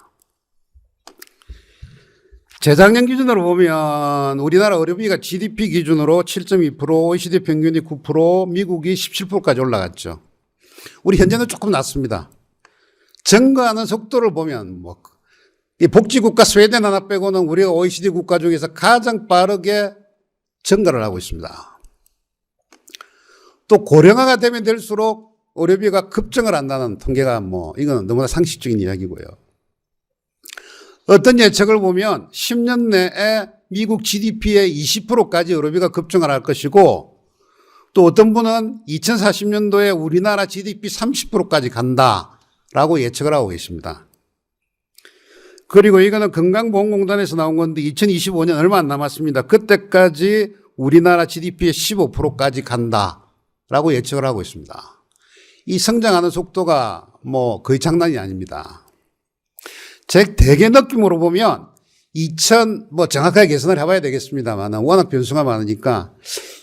재작년 기준으로 보면 우리나라 의료비가 GDP 기준으로 7.2%, OECD 평균이 9%, 미국이 17%까지 올라갔죠. 우리 현재는 조금 낮습니다. 증가하는 속도를 보면 뭐 이 복지국가 스웨덴 하나 빼고는 우리가 OECD 국가 중에서 가장 빠르게 증가를 하고 있습니다. 또 고령화가 되면 될수록 의료비가 급증을 한다는 통계가 뭐 이건 너무나 상식적인 이야기고요. 어떤 예측을 보면 10년 내에 미국 GDP의 20%까지 의료비가 급증을 할 것이고 또 어떤 분은 2040년도에 우리나라 GDP 30%까지 간다라고 예측을 하고 계십니다. 그리고 이거는 건강보험공단에서 나온 건데 2025년 얼마 안 남았습니다. 그때까지 우리나라 GDP의 15%까지 간다라고 예측을 하고 있습니다. 이 성장하는 속도가 뭐 거의 장난이 아닙니다. 제 대개 느낌으로 보면 뭐 정확하게 계산을 해봐야 되겠습니다만 워낙 변수가 많으니까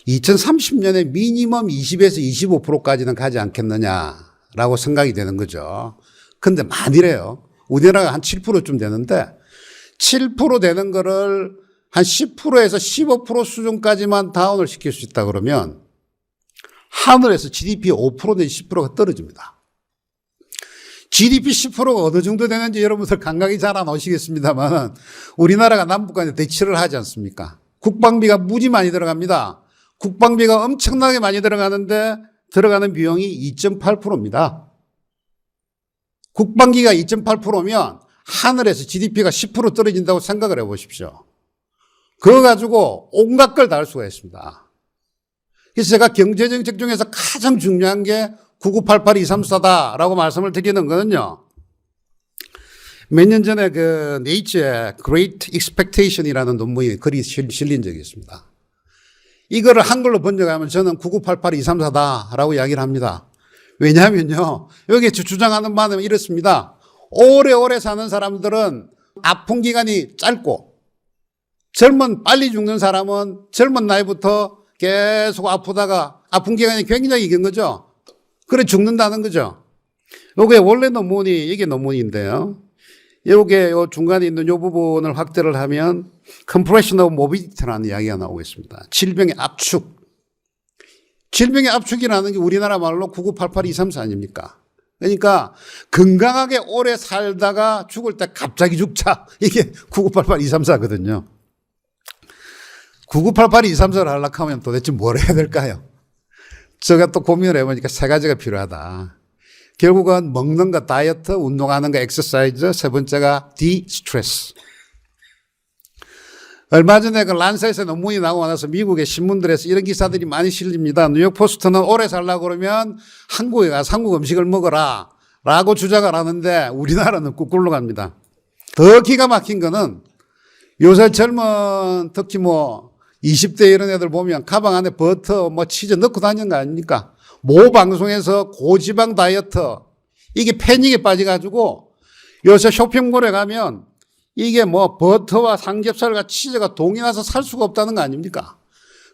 2030년에 미니멈 20에서 25%까지는 가지 않겠느냐라고 생각이 되는 거죠. 근데 만이래요. 우리나라가 한 7%쯤 되는데 7% 되는 거를 한 10%에서 15% 수준까지만 다운을 시킬 수 있다 그러면 하늘에서 GDP 5% 내지 10%가 떨어집니다. GDP 10%가 어느 정도 되는지 여러분들 감각이 잘 안 오시겠습니다만 우리나라가 남북 간에 대치를 하지 않습니까? 국방비가 무지 많이 들어갑니다. 국방비가 엄청나게 많이 들어가는데 들어가는 비용이 2.8%입니다. 국방비가 2.8%면 하늘에서 GDP가 10% 떨어진다고 생각을 해보십시오. 그거 가지고 온갖 걸 다 할 수가 있습니다. 그래서 제가 경제정책 중에서 가장 중요한 게 9988-234다라고 말씀을 드리는 거는요. 몇 년 전에 그 네이처의 Great Expectation이라는 논문이 글이 실린 적이 있습니다. 이거를 한글로 번역하면 저는 9988-234다라고 이야기를 합니다. 왜냐하면요. 여기에 주장하는 바는 이렇습니다. 오래오래 사는 사람들은 아픈 기간이 짧고 빨리 죽는 사람은 젊은 나이부터 계속 아프다가 아픈 기간이 굉장히 긴 거죠. 그래 죽는다는 거죠. 요게 원래 논문이 이게 논문인데요. 요게 요 중간에 있는 요 부분을 확대를 하면 compression of morbidity라는 이야기가 나오고 있습니다. 질병의 압축. 질병의 압축이라는 게 우리나라 말로 9988-234 아닙니까? 그러니까 건강하게 오래 살다가 죽을 때 갑자기 죽자. 이게 9988-234거든요. 9988-234를 하려고 하면 도대체 뭘 해야 될까요? 제가 또 고민을 해보니까 세 가지가 필요하다. 결국은 먹는 거, 다이어트, 운동하는 거, 엑서사이즈, 세 번째가 디스트레스. 얼마 전에 그 란셋에 논문이 나오고 나서 미국의 신문들에서 이런 기사들이 많이 실립니다. 뉴욕 포스트는 오래 살려고 그러면 한국에 가서 한국 음식을 먹어라 라고 주장을 하는데 우리나라는 거꾸로 갑니다. 더 기가 막힌 거는 요새 젊은 특히 뭐 20대 이런 애들 보면 가방 안에 버터 뭐 치즈 넣고 다니는 거 아닙니까? 모 방송에서 고지방 다이어트 이게 패닉에 빠져가지고 요새 쇼핑몰에 가면 이게 뭐 버터와 삼겹살과 치즈가 동이 나서 살 수가 없다는 거 아닙니까?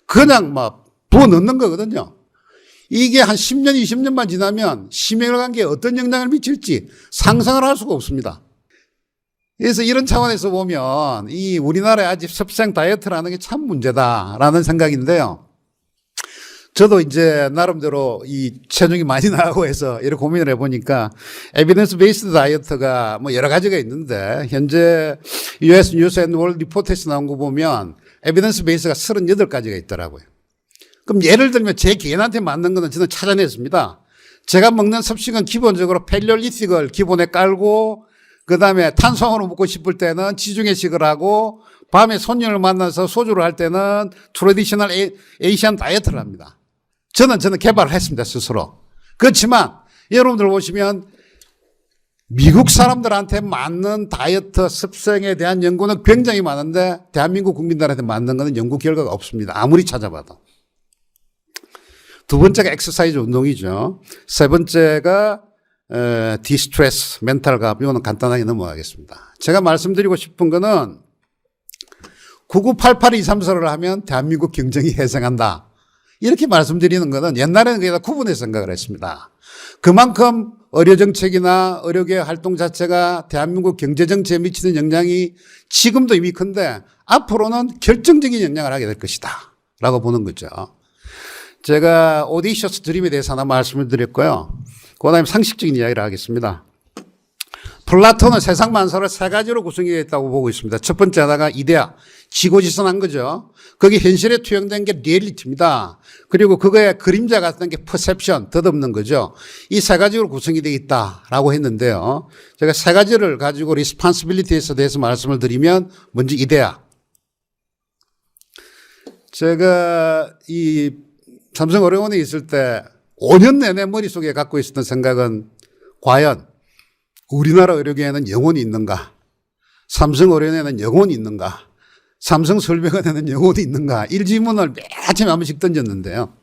그냥 막 부어 넣는 거거든요. 이게 한 10년, 20년만 지나면 심혈관계에 어떤 영향을 미칠지 상상을 할 수가 없습니다. 그래서 이런 차원에서 보면 이 우리나라의 아직 섭생 다이어트라는 게 참 문제다라는 생각인데요. 저도 이제 나름대로 이 체중이 많이 나가고 해서 이렇게 고민을 해보니까 에비던스 베이스드 다이어트가 뭐 여러 가지가 있는데 현재 US 뉴스 앤 월드 리포트에서 나온 거 보면 에비던스 베이스가 38가지가 있더라고요. 그럼 예를 들면 제 개인한테 맞는 거는 저는 찾아냈습니다. 제가 먹는 섭식은 기본적으로 팰리올리틱을 기본에 깔고 그다음에 탄수화물을 먹고 싶을 때는 지중해식을 하고 밤에 손님을 만나서 소주를 할 때는 트래디셔널 에이시안 다이어트를 합니다. 저는 개발을 했습니다, 스스로. 그렇지만 여러분들 보시면 미국 사람들한테 맞는 다이어트 습성에 대한 연구는 굉장히 많은데 대한민국 국민들한테 맞는 것은 연구 결과가 없습니다. 아무리 찾아봐도. 두 번째가 엑서사이즈 운동이죠. 세 번째가 디스트레스, 멘탈갑, 이거는 간단하게 넘어가겠습니다. 제가 말씀드리고 싶은 거는 9988-234를 하면 대한민국 경쟁이 해생한다. 이렇게 말씀드리는 거는 옛날에는 그게 다 구분해서 생각을 했습니다. 그만큼 의료정책이나 의료계 활동 자체가 대한민국 경제정책에 미치는 영향이 지금도 이미 큰데 앞으로는 결정적인 영향을 하게 될 것이다. 라고 보는 거죠. 제가 오디셔스 드림에 대해서 하나 말씀을 드렸고요. 그 다음에 상식적인 이야기를 하겠습니다. 플라톤은 세상 만사를 세 가지로 구성이 되어 있다고 보고 있습니다. 첫 번째 하나가 이데아, 지고지선한 거죠. 거기 현실에 투영된 게 리얼리티입니다. 그리고 그거에 그림자 같은 게 퍼셉션, 덧없는 거죠. 이 세 가지로 구성이 되어 있다라고 했는데요. 제가 세 가지를 가지고 리스폰시빌리티에 대해서 말씀을 드리면 먼저 이데아. 제가 이 삼성 어려운에 있을 때 5년 내내 머릿속에 갖고 있었던 생각은 과연 우리나라 의료계에는 영혼이 있는가? 삼성 의료원에는 영혼이 있는가? 삼성 설명원에는 영혼이 있는가? 이 질문을 매 아침에 한 번씩 던졌는데요.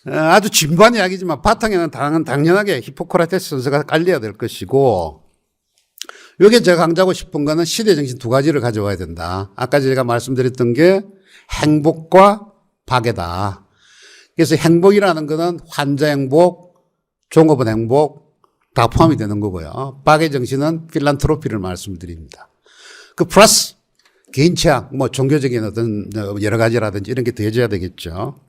아주 진부한 이야기지만 바탕에는 당연하게 히포크라테스 선서가 깔려야 될 것이고, 여기에 제가 강조하고 싶은 거는 시대정신 두 가지를 가져와야 된다. 아까 제가 말씀드렸던 게 행복과 박애다. 그래서 행복이라는 거는 환자 행복, 종업원 행복 다 포함이 되는 거고요. 박애 정신은 필란트로피를 말씀드립니다. 그 플러스 개인 취향, 뭐 종교적인 어떤 여러 가지라든지 이런 게 더해져야 되겠죠.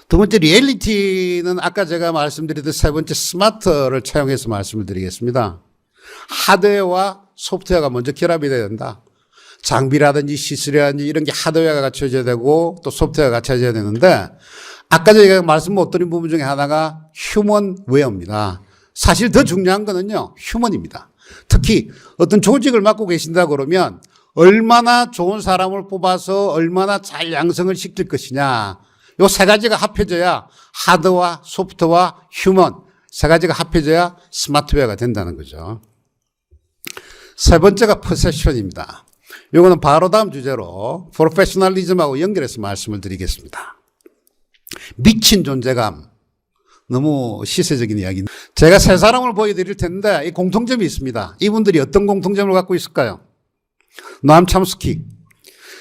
두 번째 리얼리티는 아까 제가 말씀드렸던 세 번째 스마트를 차용해서 말씀을 드리겠습니다. 하드웨어와 소프트웨어가 먼저 결합이 돼야 된다. 장비라든지 시술이라든지 이런 게 하드웨어가 갖춰져야 되고 또 소프트웨어가 갖춰져야 되는데, 아까 제가 말씀 못 드린 부분 중에 하나가 휴먼웨어입니다. 사실 더 중요한 거는요, 휴먼입니다. 특히 어떤 조직을 맡고 계신다 그러면 얼마나 좋은 사람을 뽑아서 얼마나 잘 양성을 시킬 것이냐, 요 세 가지가 합해져야 하드와 소프트와 휴먼 세 가지가 합해져야 스마트웨어가 된다는 거죠. 세 번째가 퍼세션입니다. 요거는 바로 다음 주제로 프로페셔널리즘하고 연결해서 말씀을 드리겠습니다. 미친 존재감, 너무 시세적인 이야기입니다. 제가 세 사람을 보여드릴 텐데 이 공통점이 있습니다. 이분들이 어떤 공통점을 갖고 있을까요? 노암 첨스키,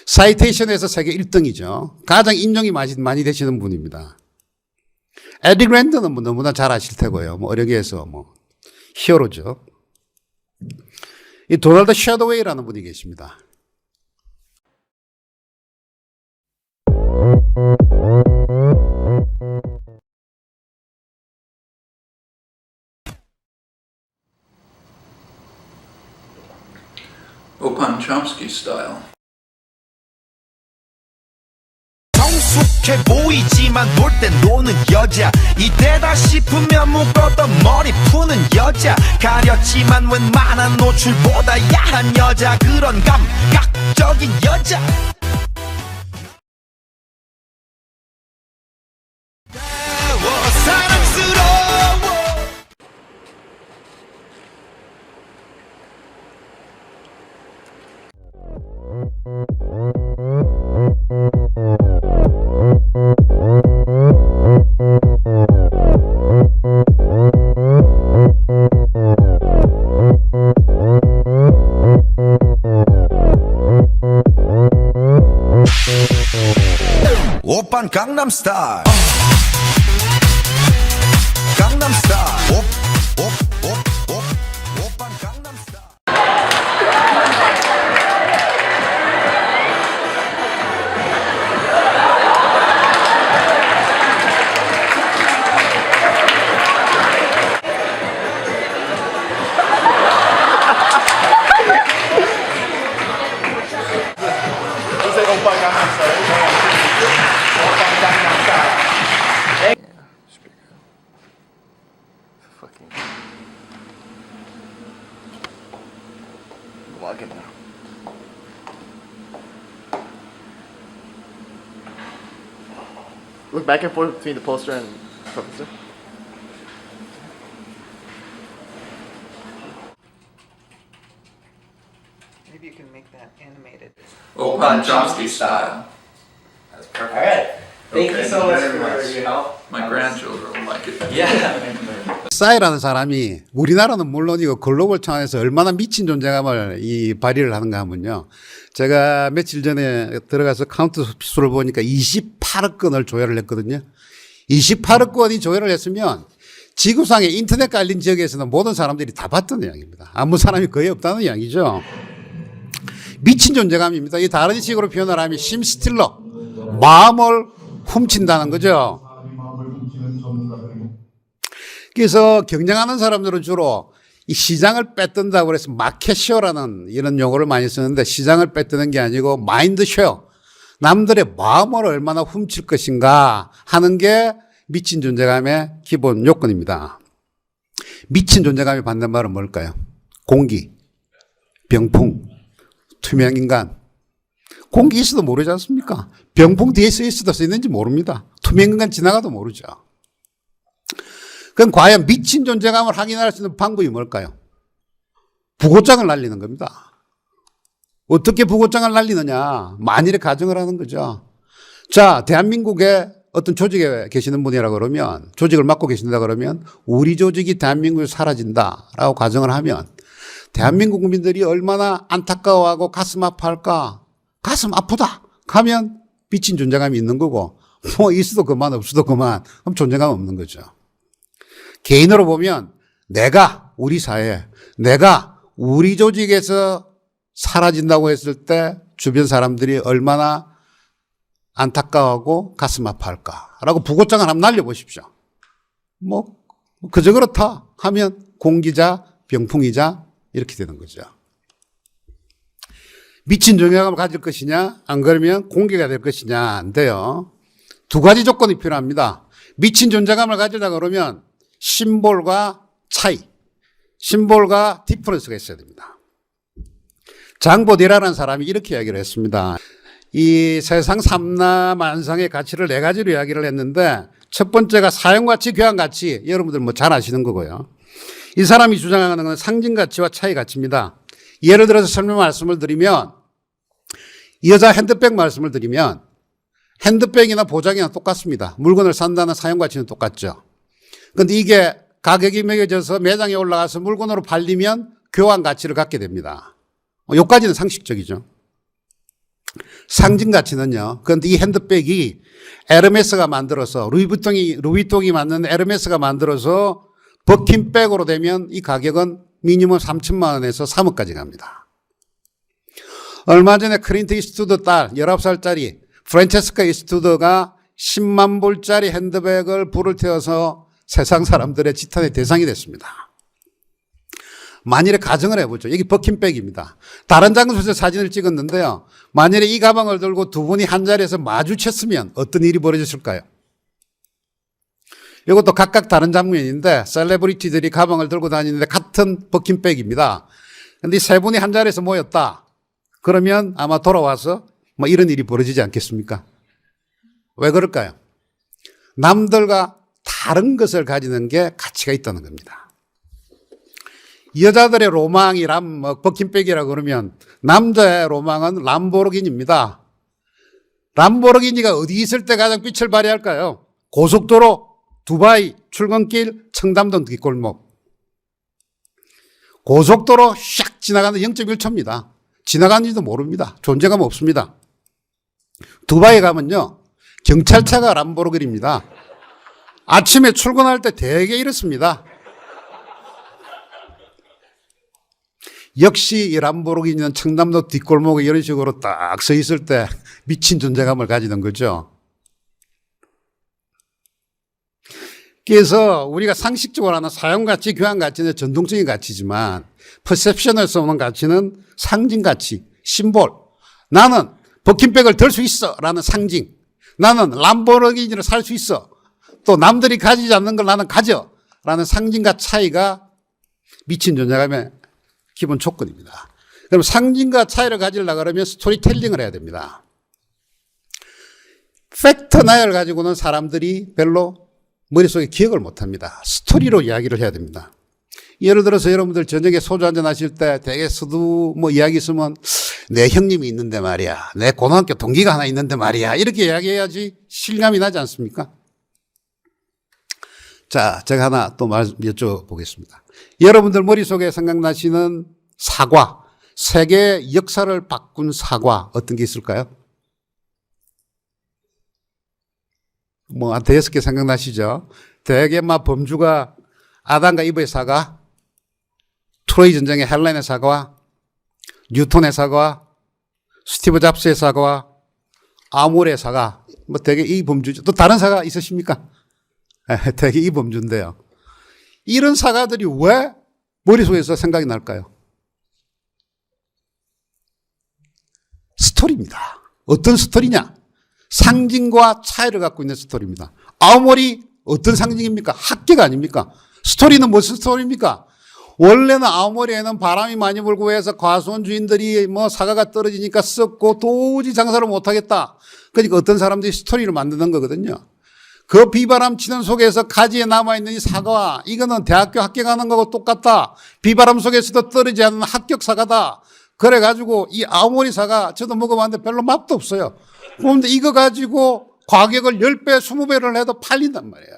사이테이션에서 세계 1등이죠. 가장 인용이 많이 되시는 분입니다. 에디 그랜드는 뭐 너무나 잘 아실 테고요. 뭐 어려계에서 뭐 히어로죠. 이 도널드 셔더웨이라는 분이 계십니다. Open Chomsky style. 성숙해 보이지만 놀 땐 노는 여자, 이때다 싶으면 묶었던 머리 푸는 여자, 가렸지만 웬만한 노출보다 야한 여자, 그런 감각적인 여자. 사랑스러워. 오빤 강남스타일, 강남스타일, 오빤 강남스타일. Look back and forth between the poster and professor. Maybe you can make that animated. Open Chomsky style. That's perfect. All right. Thank you so much for your help. My grandchildren will like it. Yeah. 사이라는 사람이 우리나라는 물론이고 글로벌 차원에서 얼마나 미친 존재감을 이 발휘를 하는가 하면요. 제가 며칠 전에 들어가서 카운트 수를 보니까 28억 건을 조회를 했거든요. 28억 건이 조회를 했으면 지구상에 인터넷 깔린 지역에서는 모든 사람들이 다 봤던 이야기입니다. 아무 사람이 거의 없다는 이야기죠. 미친 존재감입니다. 이 다른 식으로 표현을 하면 심스틸러, 마음을 훔친다는 거죠. 그래서 경영하는 사람들은 주로 이 시장을 빼든다고 해서 마켓쉐어라는 이런 용어를 많이 쓰는데 시장을 빼드는 게 아니고 마인드쉐어. 남들의 마음을 얼마나 훔칠 것인가 하는 게 미친 존재감의 기본 요건입니다. 미친 존재감이 받는 말은 뭘까요? 공기, 병풍, 투명인간. 공기 있어도 모르지 않습니까? 병풍 뒤에 써 있어도 써 있는지 모릅니다. 투명인간 지나가도 모르죠. 그럼 과연 미친 존재감을 확인할 수 있는 방법이 뭘까요? 부고장을 날리는 겁니다. 어떻게 부고장을 날리느냐? 만일의 가정을 하는 거죠. 자, 대한민국에 어떤 조직에 계시는 분이라 그러면, 조직을 맡고 계신다 그러면, 우리 조직이 대한민국에서 사라진다라고 가정을 하면, 대한민국 국민들이 얼마나 안타까워하고 가슴 아파할까? 가슴 아프다! 하면 미친 존재감이 있는 거고, 뭐 있어도 그만, 없어도 그만, 그럼 존재감 없는 거죠. 개인으로 보면, 내가 우리 사회, 내가 우리 조직에서 사라진다고 했을 때 주변 사람들이 얼마나 안타까워하고 가슴 아파할까라고 부고장을 한번 날려보십시오. 뭐 그저 그렇다 하면 공기자, 병풍이자 이렇게 되는 거죠. 미친 존재감을 가질 것이냐 안 그러면 공개가 될 것이냐 안 돼요. 두 가지 조건이 필요합니다. 미친 존재감을 가지려고 그러면 심볼과 차이, 심볼과 디퍼런스가 있어야 됩니다. 장보디라는 사람이 이렇게 이야기를 했습니다. 이 세상 삼라만상의 가치를 네 가지로 이야기를 했는데 첫 번째가 사용가치, 교환가치. 여러분들 뭐 잘 아시는 거고요. 이 사람이 주장하는 건 상징가치와 차이가치입니다. 예를 들어서 설명 말씀을 드리면 여자 핸드백 말씀을 드리면 핸드백이나 보자기나 똑같습니다. 물건을 산다는 사용가치는 똑같죠. 그런데 이게 가격이 매겨져서 매장에 올라가서 물건으로 팔리면 교환가치를 갖게 됩니다. 여기까지는 상식적이죠. 상징 가치는요. 그런데 이 핸드백이 에르메스가 만들어서 루이비통이 만든 에르메스가 만들어서 버킨백으로 되면 이 가격은 미니멈 3천만 원에서 3억까지 갑니다. 얼마 전에 클린트 이스트우드 딸 19살짜리 프란체스카 이스트우드가 10만 불짜리 핸드백을 불을 태워서 세상 사람들의 지탄의 대상이 됐습니다. 만일에 가정을 해보죠. 여기 버킨백입니다. 다른 장소에서 사진을 찍었는데요. 만일에 이 가방을 들고 두 분이 한 자리에서 마주쳤으면 어떤 일이 벌어졌을까요? 이것도 각각 다른 장면인데 셀레브리티들이 가방을 들고 다니는데 같은 버킨백입니다. 그런데 이 세 분이 한 자리에서 모였다. 그러면 아마 돌아와서 뭐 이런 일이 벌어지지 않겠습니까? 왜 그럴까요? 남들과 다른 것을 가지는 게 가치가 있다는 겁니다. 여자들의 로망이 버킨백이라고 그러면 남자의 로망은 람보르기니입니다. 람보르기니가 어디 있을 때 가장 빛을 발휘할까요? 고속도로, 두바이, 출근길, 청담동 뒷골목. 고속도로 샥 지나가는 0.1초입니다. 지나가는지도 모릅니다. 존재감 없습니다. 두바이 가면요. 경찰차가 람보르기니입니다. 아침에 출근할 때 되게 이렇습니다. 역시 이 람보르기니는 청담동 뒷골목에 이런 식으로 딱 서 있을 때 미친 존재감을 가지는 거죠. 그래서 우리가 상식적으로 하는 사용가치, 교환가치는 전통적인 가치지만 퍼셉션에서 오는 가치는 상징가치, 심볼. 나는 버킨백을 들 수 있어 라는 상징. 나는 람보르기니를 살 수 있어. 또 남들이 가지지 않는 걸 나는 가져 라는 상징과 차이가 미친 존재감의 기본 조건입니다. 그럼 상징과 차이를 가지려고 그러면 스토리텔링을 해야 됩니다. 팩트 나열 가지고는 사람들이 별로 머릿속에 기억을 못합니다. 스토리로 이야기를 해야 됩니다. 예를 들어서 여러분들 저녁에 소주 한잔 하실 때 되게 서두 이야기 있으면 내 형님이 있는데 말이야. 내 고등학교 동기가 하나 있는데 말이야. 이렇게 이야기해야지 실감이 나지 않습니까? 자, 제가 하나 또 여쭤보겠습니다. 여러분들 머릿속에 생각나시는 사과, 세계의 역사를 바꾼 사과 어떤 게 있을까요? 뭐 한 5개 생각나시죠? 대개 막 범주가 아담과 이브의 사과, 트로이 전쟁의 헬렌의 사과, 뉴턴의 사과, 스티브 잡스의 사과, 아몰의 사과, 뭐 대개 이 범주죠. 또 다른 사과 있으십니까? 되게 이범주인데요. 이런 사가들이 왜 머릿속에서 생각이 날까요? 스토리입니다. 어떤 스토리냐? 상징과 차이를 갖고 있는 스토리입니다. 아오모리 어떤 상징입니까? 합격 아닙니까? 스토리는 무슨 스토리입니까? 원래는 아오모리에는 바람이 많이 불고 해서 과수원 주인들이 뭐 사과가 떨어지니까 썩고 도저히 장사를 못하겠다. 그러니까 어떤 사람들이 스토리를 만드는 거거든요. 그 비바람 치는 속에서 가지에 남아있는 이 사과, 이거는 대학교 합격하는 거하고 똑같다. 비바람 속에서도 떨어지지 않는 합격 사과다. 그래가지고 이 아오모리 사과 저도 먹어봤는데 별로 맛도 없어요. 그런데 이거 가지고 가격을 10배, 20배를 해도 팔린단 말이에요.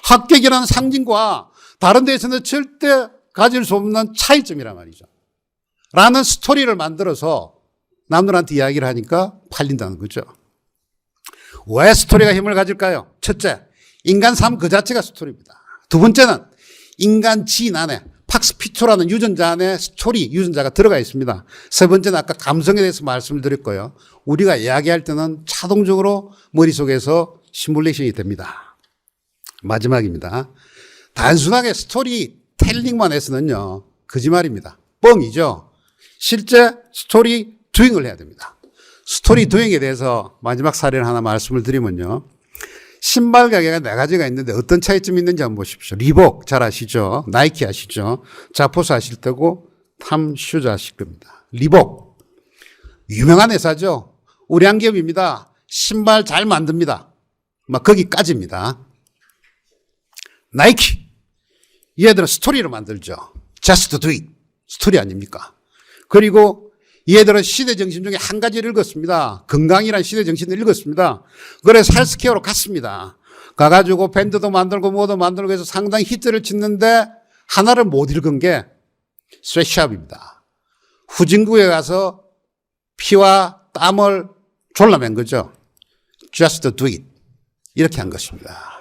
합격이라는 상징과 다른 데에서는 절대 가질 수 없는 차이점이란 말이죠. 라는 스토리를 만들어서 남들한테 이야기를 하니까 팔린다는 거죠. 왜 스토리가 힘을 가질까요? 첫째, 인간 삶 그 자체가 스토리입니다. 두 번째는 인간 지인 안에 팍스피초라는 유전자 안에 스토리 유전자가 들어가 있습니다. 세 번째는 아까 감성에 대해서 말씀을 드렸고요. 우리가 이야기할 때는 자동적으로 머릿속에서 시뮬레이션이 됩니다. 마지막입니다. 단순하게 스토리 텔링만 해서는요, 거짓말입니다. 뻥이죠. 실제 스토리 두잉을 해야 됩니다. 스토리 두잉에 대해서 마지막 사례를 하나 말씀을 드리면요. 신발 가게가 4가지가 있는데 어떤 차이점이 있는지 한번 보십시오. 리복 잘 아시죠? 나이키 아시죠? 자포스 아실 테고 탐슈즈 아실 겁니다. 리복 유명한 회사죠. 우량 기업입니다. 신발 잘 만듭니다. 막 거기까지입니다. 나이키 얘들은 스토리를 만들죠. Just do it. 스토리 아닙니까? 그리고 얘들은 시대 정신 중에 한 가지를 읽었습니다. 건강이란 시대 정신을 읽었습니다. 그래서 헬스케어로 갔습니다. 가가지고 밴드도 만들고 뭐도 만들고 해서 상당히 히트를 쳤는데 하나를 못 읽은 게 스웨트샵입니다. 후진국에 가서 피와 땀을 졸라맨 거죠. Just do it. 이렇게 한 것입니다.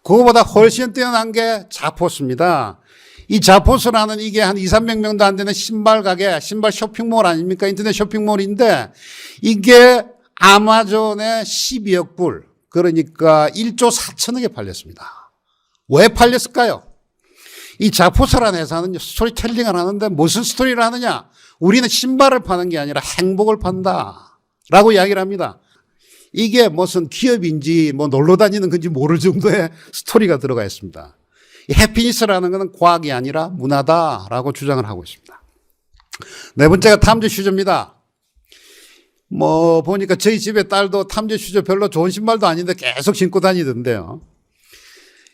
그거보다 훨씬 뛰어난 게 자포스입니다. 이 자포스라는 이게 한 200~300명도 안 되는 신발 가게, 신발 쇼핑몰 아닙니까? 인터넷 쇼핑몰인데 이게 아마존에 12억 불, 그러니까 1조 4천억에 팔렸습니다. 왜 팔렸을까요? 이 자포스라는 회사는 스토리텔링을 하는데 무슨 스토리를 하느냐? 우리는 신발을 파는 게 아니라 행복을 판다 라고 이야기를 합니다. 이게 무슨 기업인지 뭐 놀러 다니는 건지 모를 정도의 스토리가 들어가 있습니다. 이 해피니스라는 것은 과학이 아니라 문화다라고 주장을 하고 있습니다. 네 번째가 탐즈 슈즈입니다. 뭐 보니까 저희 집의 딸도 탐즈 슈즈 별로 좋은 신발도 아닌데 계속 신고 다니던데요.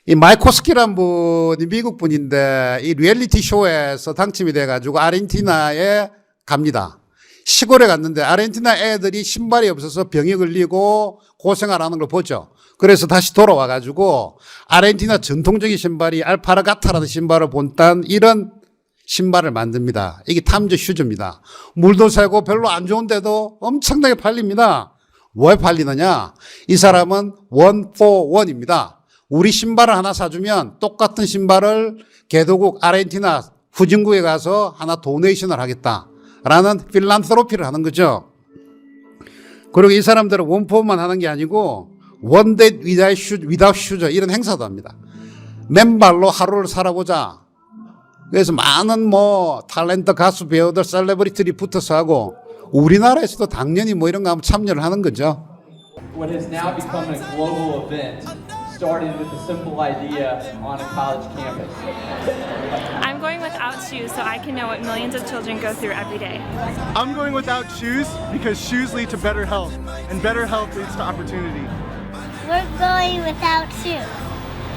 이 마이코스키란 분이 미국 분인데 이 리얼리티 쇼에서 당첨이 돼가지고 아르헨티나에 갑니다. 시골에 갔는데 아르헨티나 애들이 신발이 없어서 병에 걸리고 고생하라는 걸 보죠. 그래서 다시 돌아와가지고 아르헨티나 전통적인 신발이 알파라가타라는 신발을 본딴 이런 신발을 만듭니다. 이게 탐즈 슈즈입니다. 물도 새고 별로 안 좋은데도 엄청나게 팔립니다. 왜 팔리느냐? 이 사람은 1 for 1입니다. 우리 신발을 하나 사주면 똑같은 신발을 개도국 아르헨티나 후진국에 가서 하나 도네이션을 하겠다라는 필란트로피를 하는 거죠. 그리고 이 사람들은 원포만 하는 게 아니고 One day without shoes 이런 행사도 합니다. 맨발로 하루를 살아보자. 그래서 많은 뭐 탤런트 가수 배우들 셀레브리티들이 붙어서 하고 우리나라에서도 당연히 뭐 이런 거 하면 참여를 하는 거죠. What has now become a global event started with a simple idea on a college campus. I'm going without shoes so I can know what millions of children go through every day. I'm going without shoes because shoes lead to better health, and better health leads to opportunity. We're going without shoes.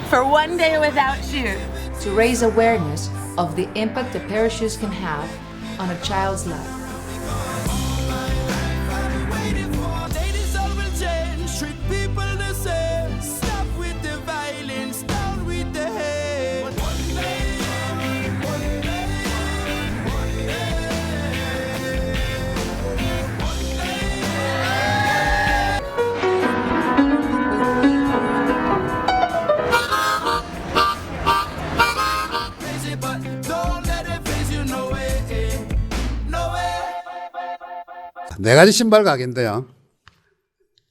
For one day without shoes. To raise awareness of the impact a pair of shoes can have on a child's life. 네 가지 신발 가게인데요.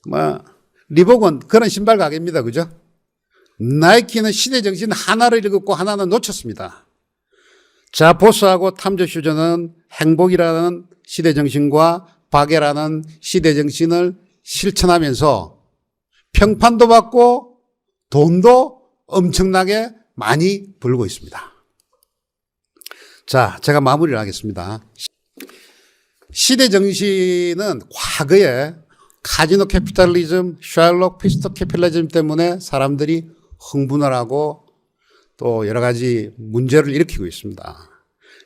뭐 리복은 그런 신발 가게입니다. 그죠? 나이키는 시대정신 하나를 읽었고 하나는 놓쳤습니다. 자포스하고 탐조 슈즈는 행복이라는 시대정신과 박애라는 시대정신을 실천하면서 평판도 받고 돈도 엄청나게 많이 벌고 있습니다. 자, 제가 마무리를 하겠습니다. 시대정신은 과거에 카지노 캐피탈리즘, 셜록 피스토 캐피탈리즘 때문에 사람들이 흥분을 하고 또 여러 가지 문제를 일으키고 있습니다.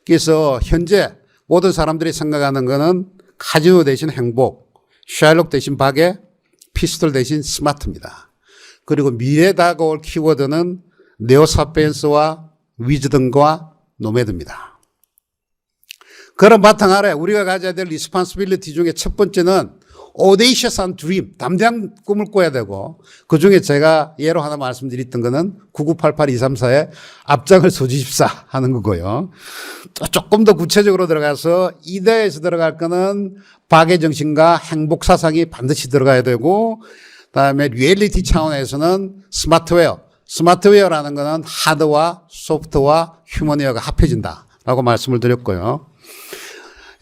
그래서 현재 모든 사람들이 생각하는 것은 카지노 대신 행복, 셜록 대신 박애, 피스톨 대신 스마트입니다. 그리고 미래에 다가올 키워드는 네오사피엔스와 위즈덤과 노매드입니다. 그런 바탕 아래 우리가 가져야 될 리스폰시빌리티 중에 첫 번째는 audacious dream, 담대한 꿈을 꿔야 되고, 그 중에 제가 예로 하나 말씀드렸던 거는 9988234의 앞장을 서주십사 하는 거고요. 또 조금 더 구체적으로 들어가서 이대에서 들어갈 거는 박애 정신과 행복 사상이 반드시 들어가야 되고, 그다음에 리얼리티 차원에서는 스마트웨어라는 거는 하드와 소프트와 휴머니어가 합해진다라고 말씀을 드렸고요.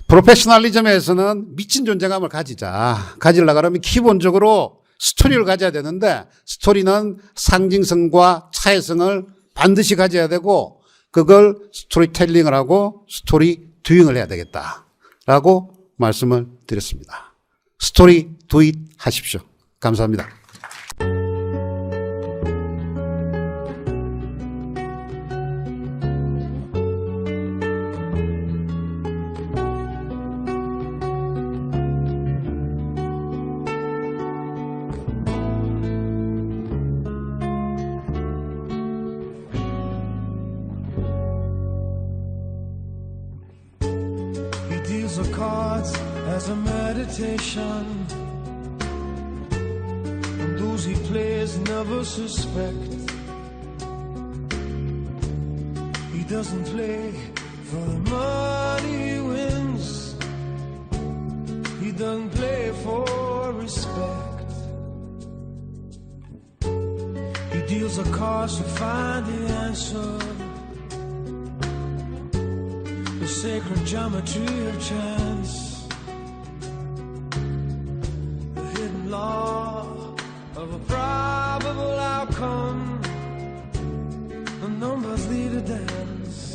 프로페셔널리즘에서는 미친 존재감을 가지려고 하면 기본적으로 스토리를 가져야 되는데, 스토리는 상징성과 차이성을 반드시 가져야 되고, 그걸 스토리텔링을 하고 스토리 듀잉을 해야 되겠다라고 말씀을 드렸습니다. 스토리 두잇 하십시오. 감사합니다. He deals the cards as a meditation, and those he plays never suspect. He doesn't play for the money he wins, he doesn't play for respect. He deals the cards to find the answer, the sacred geometry of chance, the hidden law of a probable outcome. The numbers lead a dance.